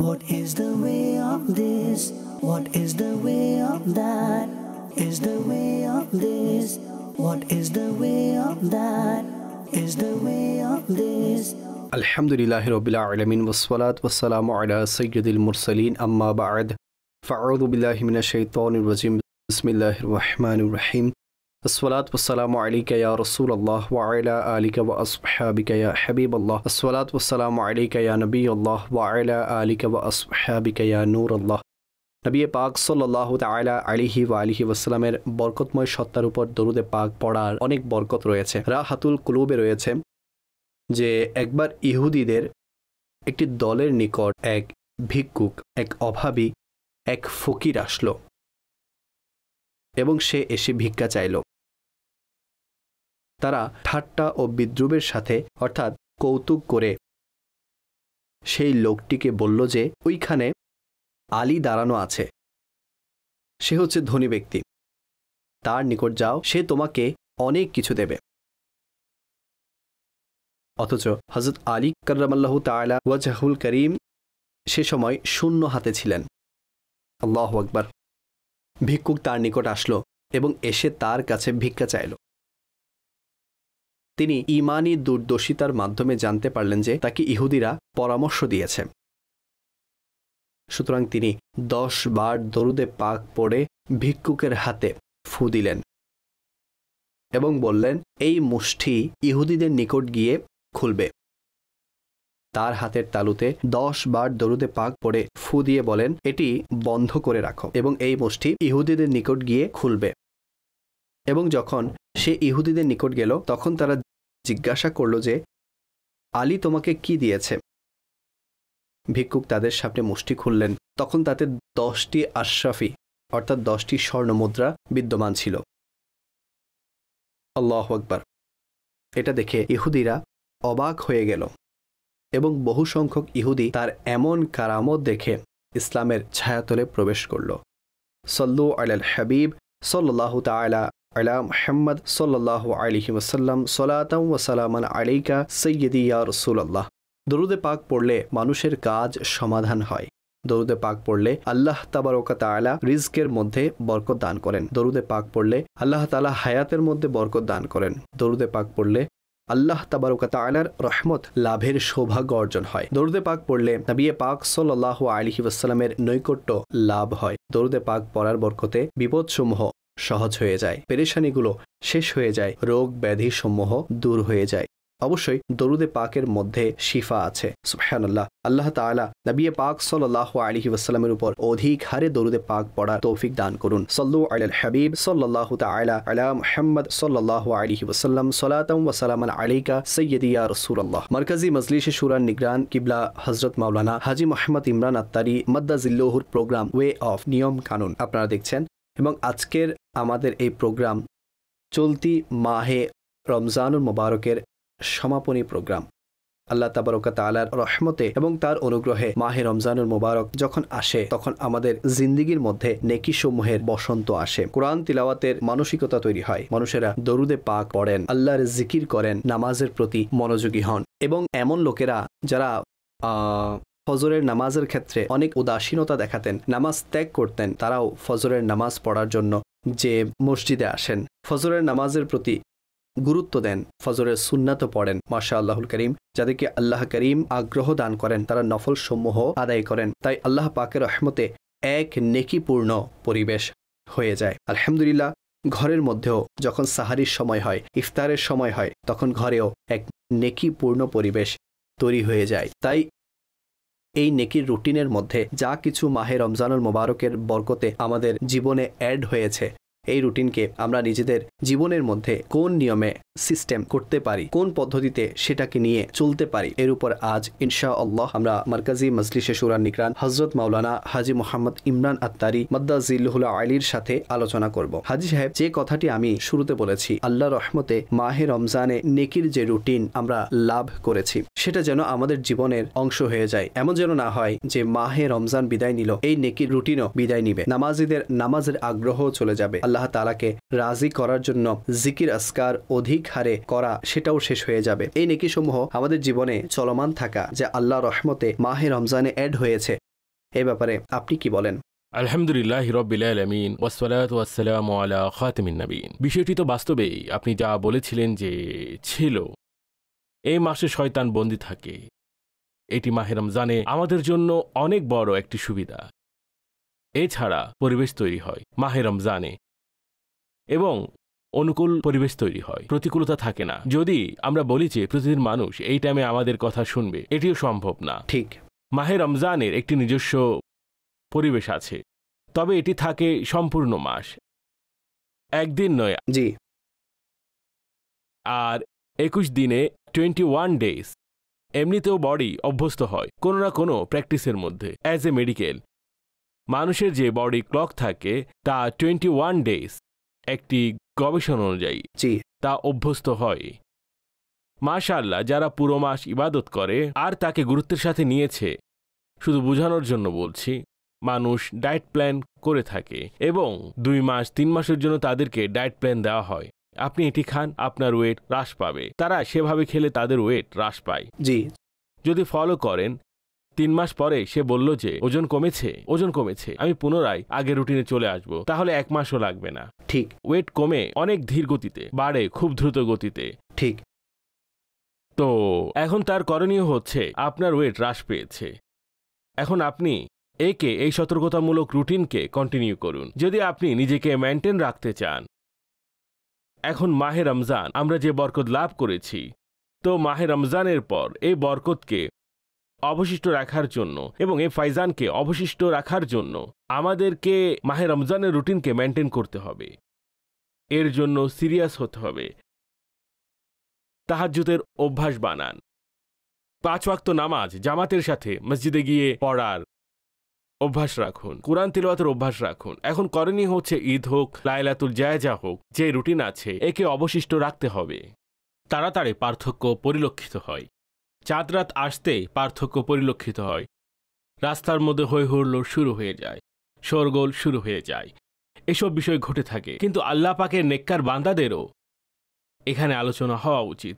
What is the way of this? What is the way of that? Is the way of this? What is the way of that? Is the way of this? Alhamdulillahi Rabbil Alamin wassalatu wassalamu ala sayyidil mursaleen amma ba'd fa'udhu billahi minash shaitanir rajim bismillahir rahmanir rahim As-salatu wassalamu alayka ya Rasulallah wa ala alika wa ashabika ya Habiballah As-salatu wassalamu alayka ya Nabiyallah wa ala alika wa ashabika ya Nurallah নবী পাক সাল্লাল্লাহু তাআলা আলাইহি ওয়া আলিহি ওয়াসাল্লামের বরকতময় সত্তার উপর দরুদে পাক পড়ার অনেক বরকত রয়েছে। রাহাতুল কুলুবে রয়েছে যে একবার ইহুদিদের একটি দলের নিকট এক ভিক্ষুক, এক অভাবী, এক ফকির আসলো এবং সে এসে ভিক্ষা চাইল। তারা ঠাট্টা ও বিদ্রুপের সাথে অর্থাৎ কৌতুক করে সেই লোকটিকে বলল যে ওইখানে আলী দাঁড়ানো আছে, সে হচ্ছে ধনী ব্যক্তি, তার নিকট যাও, সে তোমাকে অনেক কিছু দেবে। অথচ হযরত আলী কাররামাল্লাহু তাআলা ওয়াজহুল করিম সে সময় শূন্য হাতে ছিলেন। আল্লাহু আকবার। ভিক্ষুক তার নিকট আসলো এবং এসে তার কাছে ভিক্ষা চাইল। তিনি ঈমানি দুর্দশিতার মাধ্যমে জানতে পারলেন যে তাকে ইহুদিরা পরামর্শ দিয়েছে। সুতরাং তিনি 10 বার দরুদে পাক পড়ে ভিক্ষুকের হাতে ফু দিলেন এবং বললেন, এই মুষ্টি ইহুদিদের নিকট গিয়ে খুলবে। তার হাতের তালুতে 10 বার দরুদে পাক পড়ে ফু দিয়ে বলেন, এটি বন্ধ করে রাখো এবং এই মুষ্টি ইহুদিদের নিকট গিয়ে খুলবে। এবং যখন সে ইহুদিদের নিকট গেল তখন তারা জিজ্ঞাসা করল যে আলী তোমাকে কি দিয়েছে? ভিক্ষুক তাদের সামনে মুষ্টি খুললেন। তখন তাতে 10টি আশরাফি অর্থাৎ 10টি স্বর্ণ মুদ্রা বিদ্যমান ছিল। আল্লাহু আকবার। এটা দেখে ইহুদিরা অবাক হয়ে গেল এবং বহু সংখ্যক ইহুদি তার এমন কারামত দেখে ইসলামের ছায়াতলে প্রবেশ করল। সাল্লু আলাল হাবিব সাল্লাল্লাহু তাআলা আলা মুহাম্মদ সাল্লাল্লাহু আলাইহি ওয়াসাল্লাম সালাতান ওয়া সালামান আলাইকা সাইয়্যিদি ইয়া রাসূলুল্লাহ। দরুদে পাক পড়লে মানুষের কাজ সমাধান হয়। দরুদে পাক পড়লে আল্লাহ তাবারক ওয়া তাআলা রিজকের মধ্যে বরকত দান করেন। দরুদে পাক পড়লে আল্লাহ তাআলা হায়াতের মধ্যে বরকত দান করেন। দরুদে পাক পড়লে আল্লাহ তাবারক ওয়া তাআলার রহমত লাভের সৌভাগ্য অর্জন হয়। দরুদে পাক পড়লে নবী পাক সাল্লাল্লাহু আলাইহি ওয়াসাল্লামের নৈকট্য লাভ হয়। দরুদে পাক পড়ার বরকতে বিপদসমূহ সহজ হয়ে যায়, পেরেশানিগুলো শেষ হয়ে যায়, রোগ ব্যাধি সমূহ দূর হয়ে যায়। অবশ্যই দরুদে পাকের মধ্যে শিফা আছে। সুবহানাল্লাহ। আল্লাহ তাআলা নবী পাক সাল্লাল্লাহু আলাইহি ওয়াসাল্লামের উপর অধিক হারে দরুদে পাক পড়ার তৌফিক দান করুন। সাল্লু আলাল হাবিব সাল্লাল্লাহু তাআলা আলা মুহাম্মদ সাল্লাল্লাহু আলাইহি ওয়াসাল্লাম সালাতান ওয়া সালামান আলাইকা সাইয়্যিদি ইয়া রাসূলুল্লাহ। মারকাজি মজলিসে শুরার নিগরান কিবলা হযরত মাওলানা হাজী মোহাম্মদ ইমরান আত্তারি মাদ্দাজিল্লাহুর প্রোগ্রাম ওয়ে অফ নিয়ম কানুন আপনারা দেখছেন এবং আজকের আমাদের এই প্রোগ্রাম চলতি মাহে রমজানুল মুবারকের সমাপনী প্রোগ্রাম। আল্লাহ তাবারক ওয়া তাআলার রহমতে এবং তার অনুগ্রহে মাহে রমজানুল মুবারক যখন আসে তখন আমাদের জিন্দেগির মধ্যে নেকি সমূহের বসন্ত আসে। কোরআন তিলাওয়াতের মানসিকতা তৈরি হয়, মানুষেরা দরুদে পাক পড়েন, আল্লাহর জিকির করেন, নামাজের প্রতি মনোযোগী হন এবং এমন লোকেরা যারা ফজরের নামাজের ক্ষেত্রে অনেক উদাসীনতা দেখাতেন, নামাজ ত্যাগ করতেন, তারাও ফজরের নামাজ পড়ার জন্য যে মসজিদে আসেন, ফজরের নামাজের প্রতি গুরুত্ব দেন, ফজরের সুন্নাতও পড়েন। মাশাআল্লাহুল করিম। যাদেরকে আল্লাহ করিম আগ্রহ দান করেন তারা নফল সমূহ আদায় করেন। তাই আল্লাহ পাকের রহমতে এক নেকিপূর্ণ পরিবেশ হয়ে যায়। আলহামদুলিল্লাহ। ঘরের মধ্যেও যখন সাহারির সময় হয়, ইফতারের সময় হয়, তখন ঘরেও এক নেকিপূর্ণ পরিবেশ তৈরি হয়ে যায়। তাই এই নেকির রুটিনের মধ্যে যা কিছু মাহে রমজানুল মুবারকের বরকতে আমাদের জীবনে অ্যাড হয়েছে, এই রুটিনকে আমরা নিজেদের জীবনের মধ্যে কোন নিয়মে সিস্টেম করতে পারি, কোন পদ্ধতিতে সেটাকে নিয়ে চলতে পারি, এর উপর আজ ইনশাআল্লাহ আমরা মারকাজি মজলিসে শুরা নিগরান হযরত মাওলানা হাজী মোহাম্মদ ইমরান আত্তারি মাদ্দাজিল্লাহুল আলীর সাথে আলোচনা করব। হাজী সাহেব, যে কথাটি আমি শুরুতে বলেছি, আল্লাহর রহমতে মাহে রমজানে নেকির যে রুটিন আমরা লাভ করেছি সেটা যেন আমাদের জীবনের অংশ হয়ে যায়। এমন যেন না হয় যে মাহে রমজান বিদায় নিল, এই নেকির রুটিনও বিদায় নিবে, নামাজিদের নামাজের আগ্রহ চলে যাবে, আল্লাহ তাআলাকে রাজি করার জন্য জিকির আসকার অধিক হারে করা সেটাও শেষ হয়ে যাবে। এই নেকি সমূহ আমাদের জীবনে চলমান থাকা যে আল্লাহর রহমতে মাহে রমজানে অ্যাড হয়েছে, এই ব্যাপারে আপনি কি বলেন? আলহামদুলিল্লাহ রাব্বিল আলামিন ওয়াসসালাতু ওয়াসসালামু আলা খাতামিন নবিয়্যিন। বিষয়টি তো বাস্তবেই আপনি যা বলেছিলেন যে ছিল, এই মাসে শয়তান বন্দী থাকে। এটি মাহে রমজানে আমাদের জন্য অনেক বড় একটি সুবিধা। এছাড়া পরিবেশ তৈরি হয় মাহে রমজানে, এবং অনুকূল পরিবেশ তৈরি হয়, প্রতিকূলতা থাকে না। যদি আমরা বলি যে প্রতিদিন মানুষ এই টাইমে আমাদের কথা শুনবে, এটিও সম্ভব না। ঠিক। মাহে রমজানের একটি নিজস্ব পরিবেশ আছে, তবে এটি থাকে সম্পূর্ণ মাস, একদিন নয়। জি। আর 21 দিনে 21 ডেজ। এমনিতেও বডি অভ্যস্ত হয় কোনো না কোনো প্র্যাকটিসের মধ্যে। অ্যাজ এ মেডিকেল, মানুষের যে বডি ক্লক থাকে তা 21 ডেজ একটি গবেষণা অনুযায়ী জি। তা অভ্যস্ত হয়। মাশাআল্লাহ, যারা পুরো মাস ইবাদত করে আর তাকে গুরুত্বের সাথে নিয়েছে, শুধু বোঝানোর জন্য বলছি, মানুষ ডায়েট প্ল্যান করে থাকে এবং 2 মাস 3 মাসের জন্য তাদেরকে ডায়েট প্ল্যান দেওয়া হয়। আপনি এটি খান, আপনার ওয়েট হ্রাস পাবে। তারা সেভাবে খেলে তাদের ওয়েট হ্রাস পায়। জি। যদি ফলো করেন, 3 মাস পরে সে বলল যে ওজন কমেছে, আমি পুনরায় আগের রুটিনে চলে আসব, তাহলে 1 মাসও লাগবে না। ঠিক। ওয়েট কমে অনেক ধীর গতিতে বাড়ে, খুব দ্রুত গতিতে। ঠিক। তো এখন তার করণীয় হচ্ছে, আপনার ওয়েট হ্রাস পেয়েছে, এখন আপনি এই সতর্কতামূলক রুটিনকে কন্টিনিউ করুন। যদি আপনি নিজেকে মেনটেন রাখতে চান, এখন মাহে রমজান আমরা যে বরকত লাভ করেছি, তো মাহে রমজানের পর এই বরকতকে অবশিষ্ট রাখার জন্য এবং এই ফাইজানকে অবশিষ্ট রাখার জন্য আমাদেরকে মাহে রমজানের রুটিনকে মেনটেন করতে হবে। এর জন্য সিরিয়াস হতে হবে। তাহাজ্জুদের অভ্যাস বানান। 5 ওয়াক্ত নামাজ জামাতের সাথে মসজিদে গিয়ে পড়ার অভ্যাস রাখুন। কোরআন তিলাওয়াতের অভ্যাস রাখুন। এখন করণীয় হচ্ছে, ঈদ হোক, লাইলাতুল জায়জা হোক, যে রুটিন আছে একে অবশিষ্ট রাখতে হবে। তাড়াতাড়ি পার্থক্য পরিলক্ষিত হয়। চাঁদ রাত আসতেই পার্থক্য পরিলক্ষিত হয়। রাস্তার মধ্যে হৈ হুল্লোড় শুরু হয়ে যায়, শোরগোল শুরু হয়ে যায়, এসব বিষয় ঘটে থাকে। কিন্তু আল্লাহ পাকের নেককার বান্দাদেরও এখানে আলোচনা হওয়া উচিত।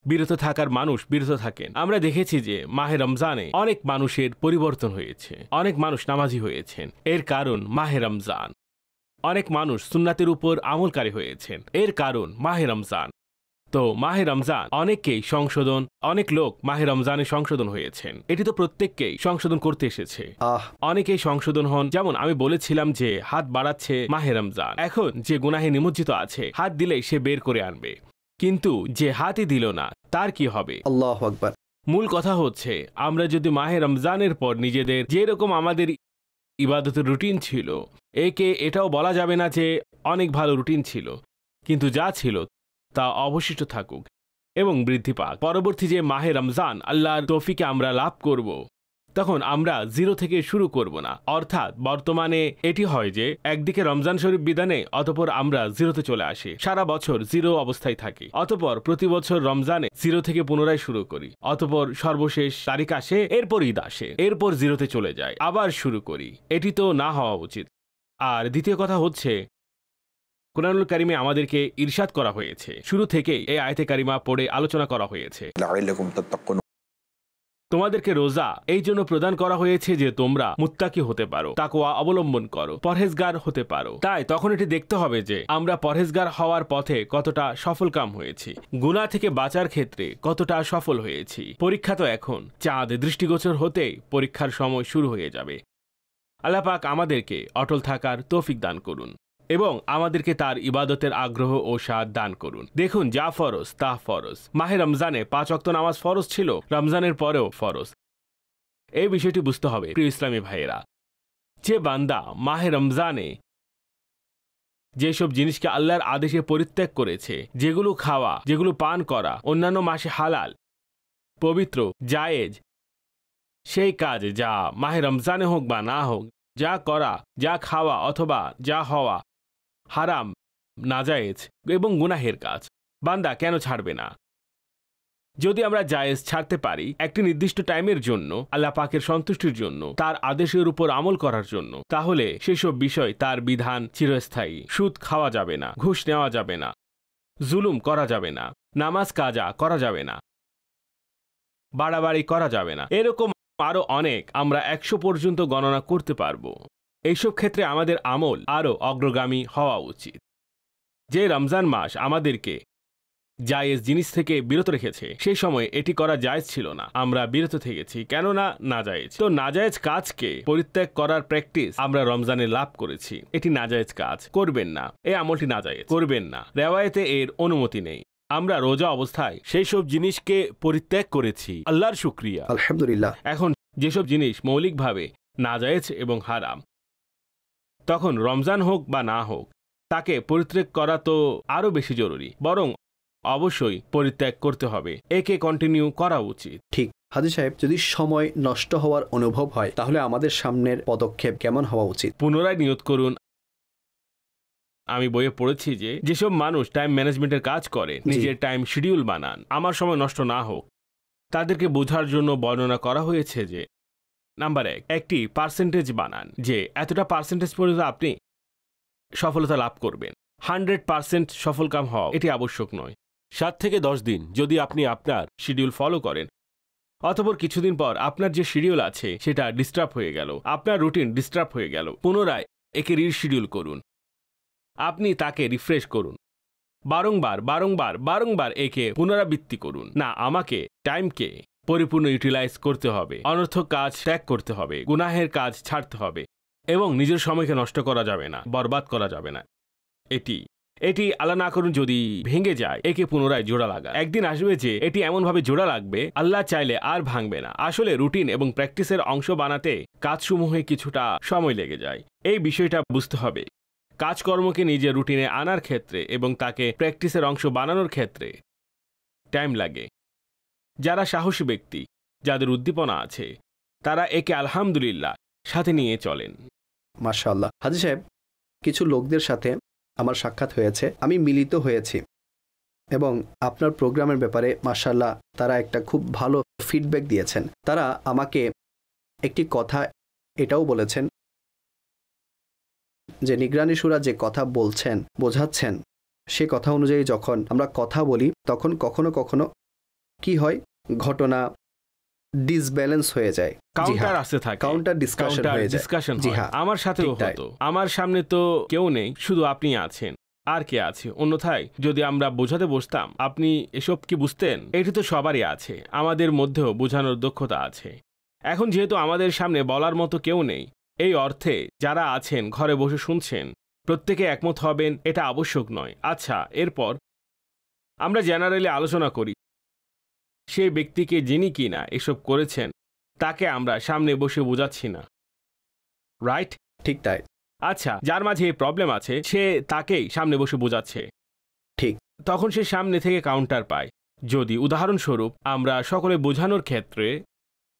বিরত থাকার মানুষ বিরত থাকেন। আমরা দেখেছি যে মাহে রমজানে অনেক মানুষের পরিবর্তন হয়েছে, অনেক মানুষ নামাজি হয়েছেন, এর কারণ মাহে রমজান। অনেক মানুষ সুন্নাতের উপর আমলকারী হয়েছেন, এর কারণ মাহে রমজান। তো মাহে রমজান অনেককেই সংশোধন, অনেক লোক মাহে রমজানে সংশোধন হয়েছেন। এটি তো প্রত্যেককেই সংশোধন করতে এসেছে। অনেকেই সংশোধন হন। যেমন আমি বলেছিলাম যে হাত বাড়াচ্ছে মাহে রমজান। এখন যে গুনাহে নিমজ্জিত আছে, হাত দিলেই সে বের করে আনবে, কিন্তু যে হাতই দিল না তার কি হবে? আল্লাহু আকবার। মূল কথা হচ্ছে, আমরা যদি মাহে রমজানের পর নিজেদের যেরকম আমাদের ইবাদতের রুটিন ছিল, এটাও বলা যাবে না যে অনেক ভালো রুটিন ছিল, কিন্তু যা ছিল তা অবশিষ্ট থাকুক এবং বৃদ্ধি পাক। পরবর্তী যে মাহে রমজান আল্লাহর তৌফিকে আমরা লাভ করব, তখন আমরা 0 থেকে শুরু করব না। অর্থাৎ বর্তমানে এটি হয় যে একদিকে রমজান শরীফ বিধানে, অতঃপর আমরা 0-তে চলে আসি, সারা বছর 0 অবস্থায় থাকি, অতঃপর প্রতি বছর রমজানে 0 থেকে পুনরায় শুরু করি, অতঃপর সর্বশেষ তারিখ আসে, এরপর ঈদ আসে, এরপর 0-তে চলে যায়, আবার শুরু করি। এটি তো না হওয়া উচিত। আর দ্বিতীয় কথা হচ্ছে, কুরআনুল কারিমে আমাদেরকে ইরশাদ করা হয়েছে, শুরু থেকেই এই আয়াতে কারিমা পড়ে আলোচনা করা হয়েছে, তোমাদেরকে রোজা এই জন্য প্রদান করা হয়েছে যে তোমরা মুত্তাকি হতে পারো, তাকওয়া অবলম্বন করো, পরহেজগার হতে পারো। তাই তখন এটি দেখতে হবে যে আমরা পরহেজগার হওয়ার পথে কতটা সফলকাম হয়েছি, গুনাহ থেকে বাঁচার ক্ষেত্রে কতটা সফল হয়েছি। পরীক্ষা তো এখন, চাঁদ দৃষ্টিগোচর হতেই পরীক্ষার সময় শুরু হয়ে যাবে। আল্লাহ পাক আমাদেরকে অটল থাকার তৌফিক দান করুন এবং আমাদেরকে তার ইবাদতের আগ্রহ ও স্বাদ দান করুন। দেখুন, যা ফরজ তা ফরজ। মাহে রমজানে 5 ওয়াক্ত নামাজ ফরজ ছিল, রমজানের পরেও ফরজ। এই বিষয়টি বুঝতে হবে প্রিয় ইসলামী ভাইয়েরা। যে বান্দা মাহে রমজানে যেসব জিনিসকে আল্লাহর আদেশে পরিত্যাগ করেছে, যেগুলো খাওয়া, যেগুলো পান করা অন্যান্য মাসে হালাল, পবিত্র, জায়েজ, সেই কাজ যা মাহে রমজানে হোক বা না হোক, যা করা, যা খাওয়া অথবা যা হওয়া হারাম, নাজায়েজ এবং গুনাহের কাজ, বান্দা কেন ছাড়বে না? যদি আমরা জায়েজ ছাড়তে পারি একটি নির্দিষ্ট টাইমের জন্য, আল্লাহ পাকের সন্তুষ্টির জন্য, তার আদেশের উপর আমল করার জন্য, তাহলে সেসব বিষয়, তার বিধান চিরস্থায়ী। সুদ খাওয়া যাবে না, ঘুষ নেওয়া যাবে না, জুলুম করা যাবে না, নামাজ কাজা করা যাবে না, বাড়াবাড়ি করা যাবে না, এরকম আরো অনেক, আমরা 100 পর্যন্ত গণনা করতে পারবো। এইসব ক্ষেত্রে আমাদের আমল আরো অগ্রগামী হওয়া উচিত। যে রমজান মাস আমাদেরকে জায়েজ জিনিস থেকে বিরত রেখেছে, সেই সময় এটি করা জায়েজ ছিল না, আমরা বিরত থেকেছি কেননা নাজায়েজ। তো নাজায়েজ কাজকে পরিত্যাগ করার প্র্যাকটিস আমরা রমজানে লাভ করেছি। এটি নাজায়েজ কাজ, করবেন না, এই আমলটি নাজায়েজ, করবেন না, রেওয়ায়েতে এর অনুমতি নেই। আমরা রোজা অবস্থায় সেই সব জিনিসকে পরিত্যাগ করেছি, আল্লাহর শুকরিয়া, আলহামদুলিল্লাহ। এখন যেসব জিনিস মৌলিকভাবে নাজায়েজ এবং হারাম, তখন রমজান হোক বা না হোক, তাকে পরিত্যাগ করা তো আরো বেশি জরুরি, বরং অবশ্যই পরিত্যাগ করতে হবে, একে কন্টিনিউ করা উচিত। ঠিক হাজী সাহেব, যদি সময় নষ্ট হওয়ার অনুভব হয় তাহলে আমাদের সামনের পদক্ষেপ কেমন হওয়া উচিত? পুনরায় নিয়ত করুন। আমি বইয়ে পড়েছি যে যেসব মানুষ টাইম ম্যানেজমেন্টের কাজ করে, নিজের টাইম শিডিউল বানান, আমার সময় নষ্ট না হোক, তাদেরকে বোঝার জন্য বর্ণনা করা হয়েছে যে নাম্বার 1, একটি পার্সেন্টেজ বানান যে এতটা পার্সেন্টেজ পর্যন্ত আপনি সফলতা লাভ করবেন। 100% সফলকাম হওয়া এটি আবশ্যক নয়। 7 থেকে 10 দিন যদি আপনি আপনার শিডিউল ফলো করেন, অতঃপর কিছুদিন পর আপনার যে শিডিউল আছে সেটা ডিস্টার্ব হয়ে গেল, আপনার রুটিন ডিস্টার্ব হয়ে গেল, পুনরায় একে রিশিডিউল করুন, আপনি তাকে রিফ্রেশ করুন, বারংবার বারংবার বারংবার একে পুনরাবৃত্তি করুন। না, আমাকে টাইমকে পরিপূর্ণ ইউটিলাইজ করতে হবে, অনর্থক কাজ ত্যাগ করতে হবে, গুনাহের কাজ ছাড়তে হবে এবং নিজের সময়কে নষ্ট করা যাবে না, বরবাদ করা যাবে না। এটি আল্লাহ না করুন যদি ভেঙে যায়, একে পুনরায় জোড়া লাগা। একদিন আসবে যে এটি এমনভাবে জোড়া লাগবে, আল্লাহ চাইলে আর ভাঙবে না। আসলে রুটিন এবং প্র্যাকটিসের অংশ বানাতে কাজসমূহে কিছুটা সময় লেগে যায়, এই বিষয়টা বুঝতে হবে। কাজকর্মকে নিজের রুটিনে আনার ক্ষেত্রে এবং তাকে প্র্যাকটিসের অংশ বানানোর ক্ষেত্রে টাইম লাগে। যারা সাহসী ব্যক্তি, যাদের উদ্দীপনা আছে, তারা একে আলহামদুলিল্লাহ সাথে নিয়ে চলেন। মাশাআল্লাহ। হাজী সাহেব, কিছু লোকদের সাথে আমার সাক্ষাৎ হয়েছে, আমি মিলিত হয়েছি এবং আপনার প্রোগ্রামের ব্যাপারে মাশাআল্লাহ তারা একটা খুব ভালো ফিডব্যাক দিয়েছেন। তারা আমাকে একটি কথা এটাও বলেছেন যে নিগরানি শুরা যে কথা বলছেন, বোঝাচ্ছেন, সে কথা অনুযায়ী যখন আমরা কথা বলি তখন কখনো কখনো কি হয়, ঘটনা ডিসব্যালেন্স হয়ে যায়, কাউন্টার আসতে থাকে, কাউন্টার ডিসকাশন হয়ে যায়। জি হ্যাঁ, আমার সাথেও হতো। আমার সামনে তো কেউ নেই, শুধু আপনি আছেন, আর কে আছে? অন্যথায় যদি আমরা বোঝাতে বসতাম, আপনি এসব কি বুঝতেন? এটি তো সবারই আছে, আমাদের মধ্যেও বোঝানোর দক্ষতা আছে। এখন যেহেতু আমাদের সামনে বলার মতো কেউ নেই, এই অর্থে যারা আছেন ঘরে বসে শুনছেন, প্রত্যেকে একমত হবেন এটা আবশ্যক নয়। আচ্ছা, এরপর আমরা জেনারেলি আলোচনা করি, সেই ব্যক্তিকে যিনি কিনা এসব করেছেন তাকে আমরা সামনে বসে বোঝাচ্ছি না, রাইট? ঠিক তাই। আচ্ছা, যার মাঝে এই প্রবলেম আছে সে তাকেই সামনে বসে বোঝাচ্ছে, ঠিক, তখন সে সামনে থেকে কাউন্টার পায়। যদি উদাহরণস্বরূপ আমরা সকলে বোঝানোর ক্ষেত্রে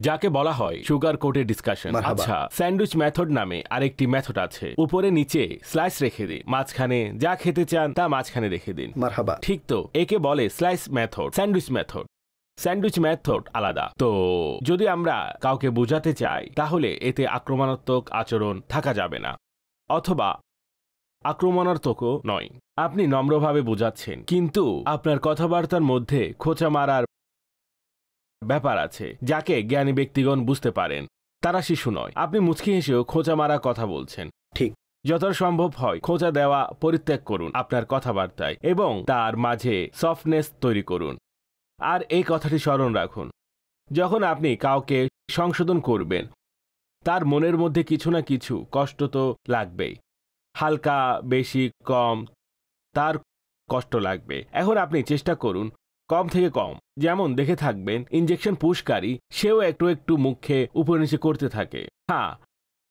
যাকে বলা হয় সুগার কোটেড ডিসকাশন, আচ্ছা, স্যান্ডউইচ মেথড নামে আরেকটি মেথড আছে, উপরে নিচে স্লাইস রেখে দিন, মাঝখানে যা খেতে চান তা মাঝখানে রেখে দিন, মারহাবা, ঠিক তো? একে বলে slice method, sandwich method. Sandwich method আলাদা। তো যদি আমরা কাউকে বোঝাতে চাই তাহলে এতে আক্রমণাত্মক আচরণ থাকা যাবে না, অথবা আক্রমণাত্মকও নয়। আপনি নম্রভাবে বোঝাচ্ছেন, কিন্তু আপনার কথাবার্তার মধ্যে খোঁচা মারার ব্যাপার আছে, যাকে জ্ঞানী ব্যক্তিগণ বুঝতে পারেন। তারা শিশু নয়। আপনি মুচকি হেসেও খোঁচা মারা কথা বলছেন, ঠিক। যতটা সম্ভব হয় খোঁচা দেওয়া পরিত্যাগ করুন আপনার কথাবার্তায় এবং তার মাঝে সফটনেস তৈরি করুন। আর এই কথাটি স্মরণ রাখুন, যখন আপনি কাউকে সংশোধন করবেন, তার মনের মধ্যে কিছু না কিছু কষ্ট তো লাগবেই, হালকা বেশি কম তার কষ্ট লাগবে। এখন আপনি চেষ্টা করুন কম থেকে কম, যেমন দেখে থাকবেন ইনজেকশন পুশকারী, সেও একটু একটু মুখে উপর নিচে করতে থাকে, হ্যাঁ,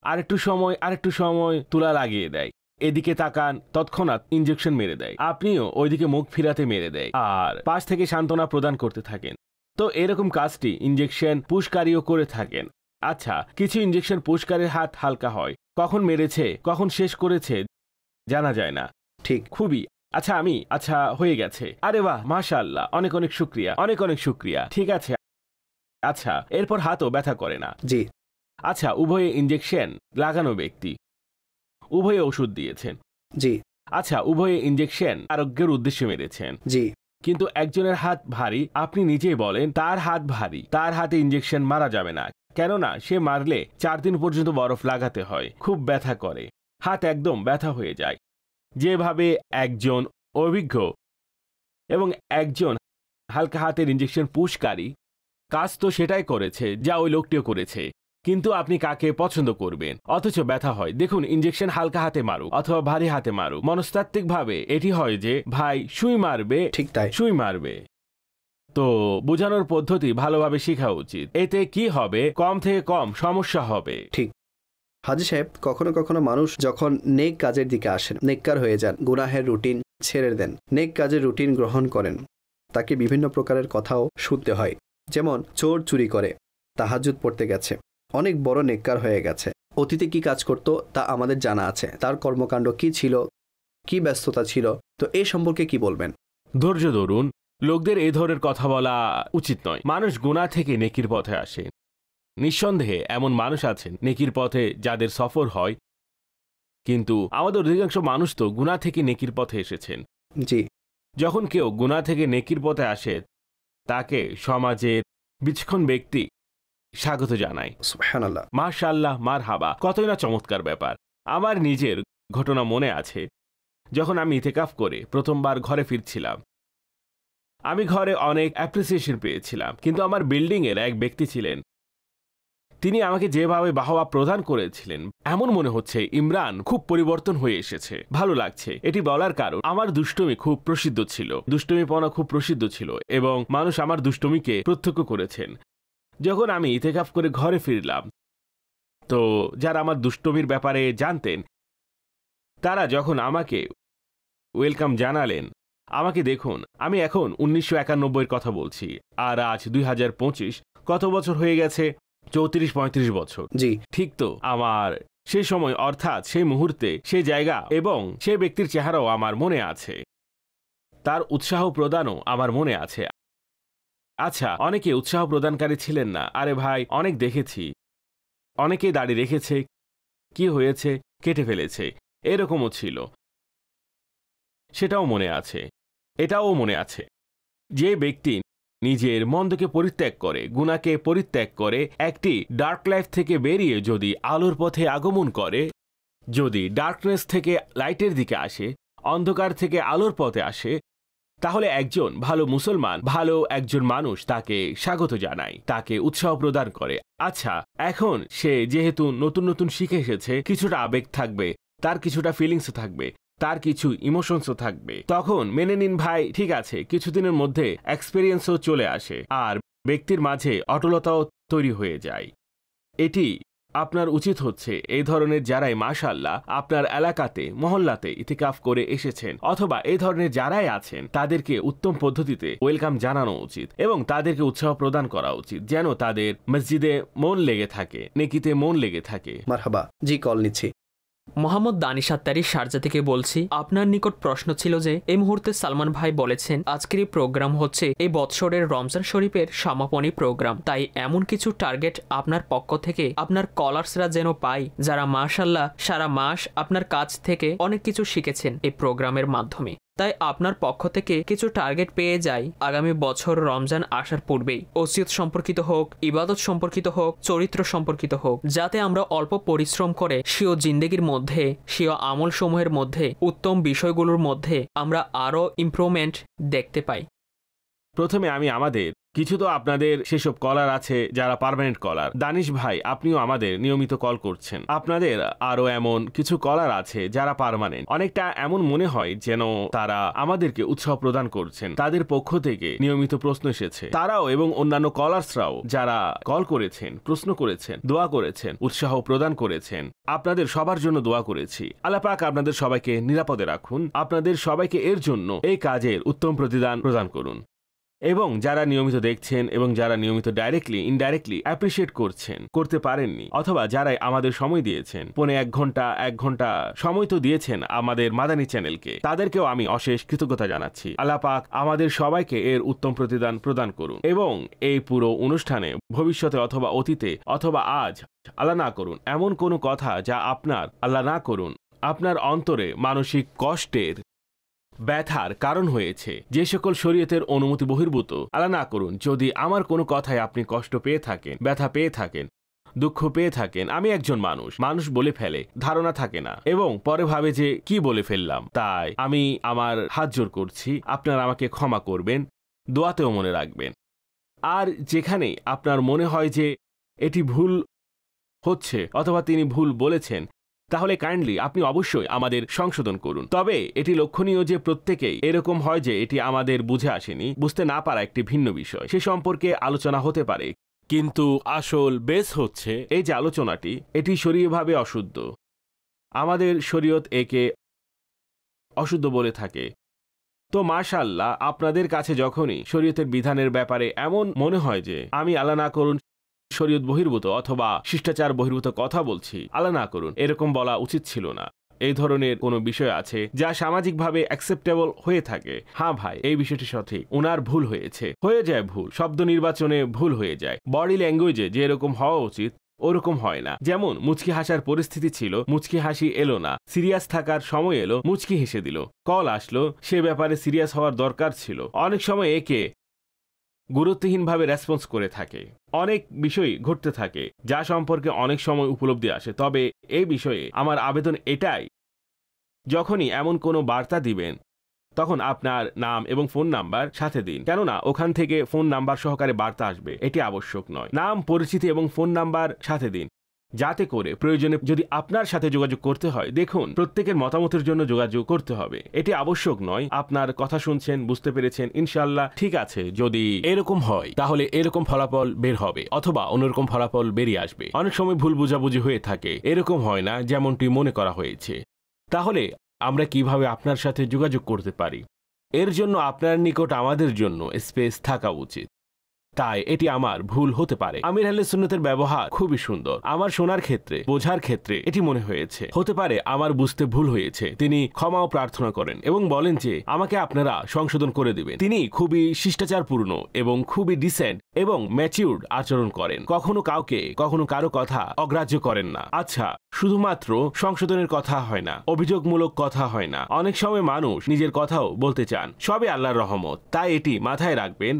আরেকটু সময় তুলা লাগিয়ে দেয়, এদিকে তাকান, তৎক্ষণাৎ ইনজেকশন মেরে দেয়, আপনিও ওইদিকে মুখ ফিরাতে মেরে দেয়, আর পাশ থেকে সান্ত্বনা প্রদান করতে থাকেন। তো এরকম কাজটি ইনজেকশন পুশকারীও করে থাকেন। আচ্ছা, কিছু ইনজেকশন পুশকারীর হাত হালকা হয়, কখন মেরেছে কখন শেষ করেছে জানা যায় না, ঠিক, খুবই। আচ্ছা হয়ে গেছে, আরে বাহ, মাশাআল্লাহ, অনেক অনেক শুকরিয়া, অনেক অনেক শুকরিয়া, ঠিক আছে। আচ্ছা, এরপর হাতও ব্যথা করে না, জি। আচ্ছা, উভয়ে ইনজেকশন লাগানো ব্যক্তি, উভয়ে ওষুধ দিয়েছেন, জি। আচ্ছা, উভয়ে ইনজেকশন আরোগ্যের উদ্দেশ্যে মেরেছেন, জি। কিন্তু একজনের হাত ভারী, আপনি নিজেই বলেন তার হাত ভারী, তার হাতে ইনজেকশন মারা যাবে না, কেননা সে মারলে 4 দিন পর্যন্ত বরফ লাগাতে হয়, খুব ব্যথা করে, হাত একদম ব্যথা হয়ে যায়। যেভাবে একজন অভিজ্ঞ এবং একজন হালকা হাতের ইঞ্জেকশন পুশকারী কাজ তো সেটাই করেছে যা ওই লোকটিও করেছে, কিন্তু আপনি কাকে পছন্দ করবেন? অথচ ব্যথা হয়। দেখুন, ইঞ্জেকশন হালকা হাতে মারুক অথবা ভারী হাতে মারুক, মনস্তাত্ত্বিকভাবে এটি হয় যে ভাই সুই মারবে, ঠিক তাই। সুই মারবে। তো বোঝানোর পদ্ধতি ভালোভাবে শেখা উচিত। এতে কি হবে? কম থেকে কম সমস্যা হবে। ঠিক। হাজী সাহেব, কখনো কখনো মানুষ যখন নেক কাজের দিকে আসেন, নেককার হয়ে যান, গুনাহের রুটিন ছেড়ে দেন, নেক কাজের রুটিন গ্রহণ করেন, তাকে বিভিন্ন প্রকারের কথাও শুনতে হয়। যেমন চোর চুরি করে, তাহাজ্জুদ পড়তে গেছে, অনেক বড় নেককার হয়ে গেছে। অতীতে কি কাজ করত তা আমাদের জানা আছে, তার কর্মকাণ্ড কি ছিল, কি ব্যস্ততা ছিল, তো এই সম্পর্কে কি বলবেন? ধৈর্য ধরুন, লোকদের এই ধরনের কথা বলা উচিত নয়। মানুষ গুনাহ থেকে নেকির পথে আসে। নিঃসন্দেহে এমন মানুষ আছেন নেকির পথে যাদের সফর হয়, কিন্তু আমাদের অধিকাংশ মানুষ তো গুনাহ থেকে নেকির পথে এসেছেন। জি। যখন কেউ গুনাহ থেকে নেকির পথে আসে, তাকে সমাজের বিচক্ষণ ব্যক্তি স্বাগত জানায়। সুবহানাল্লাহ, মাশাআল্লাহ, মারহাবা, কতই না চমৎকার ব্যাপার। আমার নিজের ঘটনা মনে আছে, যখন আমি ইতিকাফ করে প্রথমবার ঘরে ফিরছিলাম, আমি ঘরে অনেক অ্যাপ্রিসিয়েশন পেয়েছিলাম, কিন্তু আমার বিল্ডিংয়ের এক ব্যক্তি ছিলেন, তিনি আমাকে যেভাবে বাহবা প্রদান করেছিলেন, এমন মনে হচ্ছে ইমরান খুব পরিবর্তন হয়ে এসেছে। ভালো লাগছে। এটি বলার কারণ আমার দুষ্টুমি খুব প্রসিদ্ধ ছিল, দুষ্টুমিপনা খুব প্রসিদ্ধ ছিল এবং মানুষ আমার দুষ্টুমিকে প্রত্যক্ষ করেছেন। যখন আমি ইতিকাফ করে ঘরে ফিরলাম, তো যারা আমার দুষ্টুমির ব্যাপারে জানতেন, তারা যখন আমাকে ওয়েলকাম জানালেন, আমাকে দেখুন, আমি এখন 1991-এর কথা বলছি, আর আজ 2025, কত বছর হয়ে গেছে? 34-35 বছর। জি। ঠিক তো, আমার সেই সময়, অর্থাৎ সেই মুহূর্তে, সেই জায়গা এবং সেই ব্যক্তির চেহারাও আমার মনে আছে, তার উৎসাহ প্রদানও আমার মনে আছে। আচ্ছা, অনেকে উৎসাহ প্রদানকারী ছিলেন না। আরে ভাই, অনেক দেখেছি, অনেকে দাড়ি রেখেছে, কি হয়েছে, কেটে ফেলেছে, এরকমও ছিল, সেটাও মনে আছে। এটাও মনে আছে, যে ব্যক্তি নিজের মন্দকে পরিত্যাগ করে, গুনাহকে পরিত্যাগ করে, একটি ডার্ক লাইফ থেকে বেরিয়ে যদি আলোর পথে আগমন করে, যদি ডার্কনেস থেকে লাইটের দিকে আসে, অন্ধকার থেকে আলোর পথে আসে, তাহলে একজন ভালো মুসলমান, ভালো একজন মানুষ তাকে স্বাগত জানায়, তাকে উৎসাহ প্রদান করে। আচ্ছা, এখন সে যেহেতু নতুন নতুন শিখে এসেছে, কিছুটা আবেগ থাকবে, তার কিছুটা ফিলিংস থাকবে, তার কিছু ইমোশনসও থাকবে, তখন মেনে নিন ভাই, ঠিক আছে, কিছুদিনের মধ্যে এক্সপেরিয়েন্সও চলে আসে আর ব্যক্তির মাঝে অটলতাও তৈরি হয়ে যায়। এটি আপনার উচিত হচ্ছে এই ধরনের যারাই মাশাআল্লাহ আপনার এলাকাতে, মহল্লাতে ইতিকাফ করে এসেছেন, অথবা এই ধরনের যারাই আছেন, তাদেরকে উত্তম পদ্ধতিতে ওয়েলকাম জানানো উচিত এবং তাদেরকে উৎসাহ প্রদান করা উচিত, যেন তাদের মসজিদে মন লেগে থাকে, নেকিতে মন লেগে থাকে। মারহাবা। জি, কল নিচ্ছি। মোহাম্মদ দানিশ আত্তারি, শারজা থেকে বলছি। আপনার নিকট প্রশ্ন ছিল যে এই মুহূর্তে সালমান ভাই বলেছেন আজকের এই প্রোগ্রাম হচ্ছে এই বৎসরের রমজান শরীফের সমাপনী প্রোগ্রাম, তাই এমন কিছু টার্গেট আপনার পক্ষ থেকে আপনার কলার্সরা যেন পায়, যারা মাশাআল্লাহ সারা মাস আপনার কাছ থেকে অনেক কিছু শিখেছেন এই প্রোগ্রামের মাধ্যমে। তাই আপনার পক্ষ থেকে কিছু টার্গেট পেয়ে যায় আগামী বছর রমজান আসার পূর্বেই, ওসিয়ত সম্পর্কিত হোক, ইবাদত সম্পর্কিত হোক, চরিত্র সম্পর্কিত হোক, যাতে আমরা অল্প পরিশ্রম করে স্বীয় জিন্দেগির মধ্যে, স্বীয় আমল সমূহের মধ্যে, উত্তম বিষয়গুলোর মধ্যে আমরা আরও ইমপ্রুভমেন্ট দেখতে পাই। প্রথমে আমি আমাদের কিছু তো আপনাদের সেসব কলার আছে যারা পার্মানেন্ট কলার। দানিশ ভাই, আপনিও আমাদের নিয়মিত কল করছেন। আপনাদের আরো এমন কিছু কলার আছে যারা পার্মানেন্ট। অনেকটা এমন মনে হয় যেন তারা আমাদেরকে উৎসাহ প্রদান করছেন। তাদের পক্ষ থেকে নিয়মিত প্রশ্ন এসেছে। তারাও এবং অন্যান্য কলার্সরাও যারা কল করেছেন, প্রশ্ন করেছেন, দোয়া করেছেন, উৎসাহ প্রদান করেছেন, আপনাদের সবার জন্য দোয়া করেছি। আল্লাহ পাক আপনাদের সবাইকে নিরাপদে রাখুন, আপনাদের সবাইকে এর জন্য এই কাজের উত্তম প্রতিদান প্রদান করুন। এবং যারা নিয়মিত দেখছেন এবং যারা নিয়মিত ডাইরেক্টলি ইনডাইরেক্টলি অ্যাপ্রিশিয়েট করছেন, করতে পারেননি, অথবা যারাই আমাদের সময় দিয়েছেন, পৌনে 1 ঘন্টা সময় তো দিয়েছেন আমাদের মাদানী চ্যানেলকে, তাদেরকেও আমি অশেষ কৃতজ্ঞতা জানাচ্ছি। আল্লাহ পাক আমাদের সবাইকে এর উত্তম প্রতিদান প্রদান করুন এবং এই পুরো অনুষ্ঠানে ভবিষ্যতে অথবা অতীতে অথবা আজ, আল্লাহ না করুন এমন কোনো কথা যা আপনার, আল্লাহ না করুন, আপনার অন্তরে মানসিক কষ্টের, ব্যথার কারণ হয়েছে, যে সকল শরীয়তের অনুমতি বহির্ভূত, আল্লাহ না করুন যদি আমার কোনো কথায় আপনি কষ্ট পেয়ে থাকেন, ব্যথা পেয়ে থাকেন, দুঃখ পেয়ে থাকেন, আমি একজন মানুষ, মানুষ বলে ফেলে, ধারণা থাকে না এবং পরে ভাবে যে কি বলে ফেললাম, তাই আমি আমার হাত জোর করছি, আপনারা আমাকে ক্ষমা করবেন, দোয়াতেও মনে রাখবেন। আর যেখানে আপনার মনে হয় যে এটি ভুল হচ্ছে অথবা তিনি ভুল বলেছেন, তাহলে কাইন্ডলি আপনি অবশ্যই আমাদের সংশোধন করুন। তবে এটি লক্ষণীয় যে প্রত্যেকেই এরকম হয় যে এটি আমাদের বুঝে আসেনি, বুঝতে না পারা একটি ভিন্ন বিষয়, সে সম্পর্কে আলোচনা হতে পারে। কিন্তু আসল বেস হচ্ছে এই যে আলোচনাটি, এটি শরীয়ভাবে অশুদ্ধ, আমাদের শরীয়ত একে অশুদ্ধ বলে থাকে। তো মাশাআল্লাহ, আপনাদের কাছে যখনই শরীয়তের বিধানের ব্যাপারে এমন মনে হয় যে আমি আল্লাহ না করুন শরীয়ত বহির্ভূত অথবা শিষ্টাচার বহির্ভূত কথা বলছি, আল্লাহ না করুন এরকম বলা উচিত ছিল না, এই ধরনের কোনো বিষয় আছে যা সামাজিকভাবে অ্যাকসেপ্টেবল হয়ে থাকে, হ্যাঁ ভাই এই বিষয়টি সঠিক, ওনার ভুল হয়েছে, হয়ে যায় ভুল, শব্দ নির্বাচনে ভুল হয়ে যায়, বডি ল্যাঙ্গুয়েজে যে এরকম হওয়া উচিত ওরকম হয় না। যেমন মুচকি হাসার পরিস্থিতি ছিল, মুচকি হাসি এলো না, সিরিয়াস থাকার সময় এলো, মুচকি হেসে দিল, কল আসলো, সে ব্যাপারে সিরিয়াস হওয়ার দরকার ছিল, অনেক সময় একে গুরুত্বহীনভাবে রেসপন্স করে থাকে, অনেক বিষয় ঘটতে থাকে যা সম্পর্কে অনেক সময় উপলব্ধি আসে। তবে এই বিষয়ে আমার আবেদন এটাই, যখনই এমন কোনো বার্তা দিবেন তখন আপনার নাম এবং ফোন নাম্বার সাথে দিন, কেননা ওখান থেকে ফোন নাম্বার সহকারে বার্তা আসবে, এটি আবশ্যক নয়। নাম, পরিচিতি এবং ফোন নাম্বার সাথে দিন, যাতে করে প্রয়োজনে যদি আপনার সাথে যোগাযোগ করতে হয়, দেখুন প্রত্যেকের মতামতের জন্য যোগাযোগ করতে হবে, এটি আবশ্যক নয়। আপনার কথা শুনছেন, বুঝতে পেরেছেন, ইনশাআল্লাহ ঠিক আছে, যদি এরকম হয় তাহলে এরকম ফলাফল বের হবে অথবা অন্যরকম ফলাফল বেরিয়ে আসবে। অনেক সময় ভুল বোঝাবুঝি হয়ে থাকে, এরকম হয় না যেমনটি মনে করা হয়েছে। তাহলে আমরা কিভাবে আপনার সাথে যোগাযোগ করতে পারি? এর জন্য আপনার নিকট আমাদের জন্য স্পেস থাকা উচিত। তাই এটি আমার ভুল হতে পারে। আমির আহলে সুন্নতের ব্যবহার খুবই সুন্দর, আমার শোনার ক্ষেত্রে, বোঝার ক্ষেত্রে এটি মনে হয়েছে, হতে পারে আমার বুঝতে ভুল হয়েছে। তিনি ক্ষমাও প্রার্থনা করেন এবং বলেন যে আমাকে আপনারা সংশোধন করে দিবেন। তিনি খুবই শিষ্টাচারপূর্ণ এবং খুবই ডিসেন্ট এবং ম্যাচিউরড আচরণ করেন, কখনো কাউকে কখনো কারো কথা অগ্রাহ্য করেন না। আচ্ছা, শুধুমাত্র সংশোধনের কথা হয় না, অভিযোগমূলক কথা হয় না, অনেক সময় মানুষ নিজের কথাও বলতে চান, সবই আল্লাহর রহমত। তাই এটি মাথায় রাখবেন,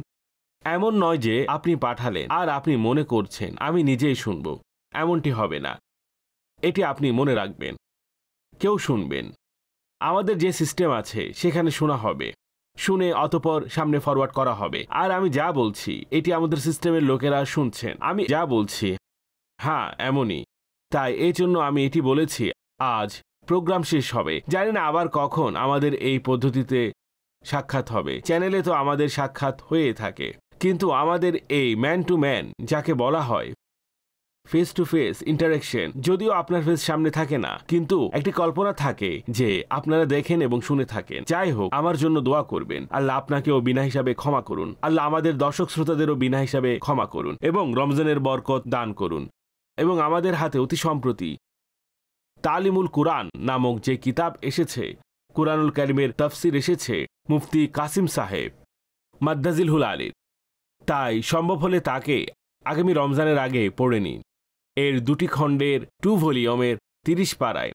এমন নয় যে আপনি পাঠালেন আর আপনি মনে করছেন আমি নিজেই শুনব, এমনটি হবে না। এটি আপনি মনে রাখবেন, কেউ শুনবেন, আমাদের যে সিস্টেম আছে সেখানে শোনা হবে, শুনে অতঃপর সামনে ফরওয়ার্ড করা হবে। আর আমি যা বলছি এটি আমাদের সিস্টেমের লোকেরা শুনছেন, আমি যা বলছি হ্যাঁ এমনই। তাই এই জন্য আমি এটি বলেছি, আজ প্রোগ্রাম শেষ হবে, জানি না আবার কখন আমাদের এই পদ্ধতিতে সাক্ষাৎ হবে। চ্যানেলে তো আমাদের সাক্ষাৎ হয়ে থাকে, কিন্তু আমাদের এই ম্যান টু ম্যান যাকে বলা হয় ফেস টু ফেস ইন্টারাকশন, যদিও আপনার ফেস সামনে থাকে না, কিন্তু একটি কল্পনা থাকে যে আপনারা দেখেন এবং শুনে থাকেন। যাই হোক, আমার জন্য দোয়া করবেন, আল্লাহ আপনাকেও বিনা হিসাবে ক্ষমা করুন, আল্লাহ আমাদের দর্শক শ্রোতাদেরও বিনা হিসাবে ক্ষমা করুন এবং রমজানের বরকত দান করুন। এবং আমাদের হাতে অতি সম্প্রতি তালিমুল কুরআন নামক যে কিতাব এসেছে, কুরআনুল কারীমের তাফসির এসেছে মুফতি কাসিম সাহেব মাদ্দাজিলহুল আলীর, তাই সম্ভব হলে তাকে আগামী রমজানের আগে পড়ে নিন। এর 2টি খণ্ডের 2 ভলিউমের 30 পারায়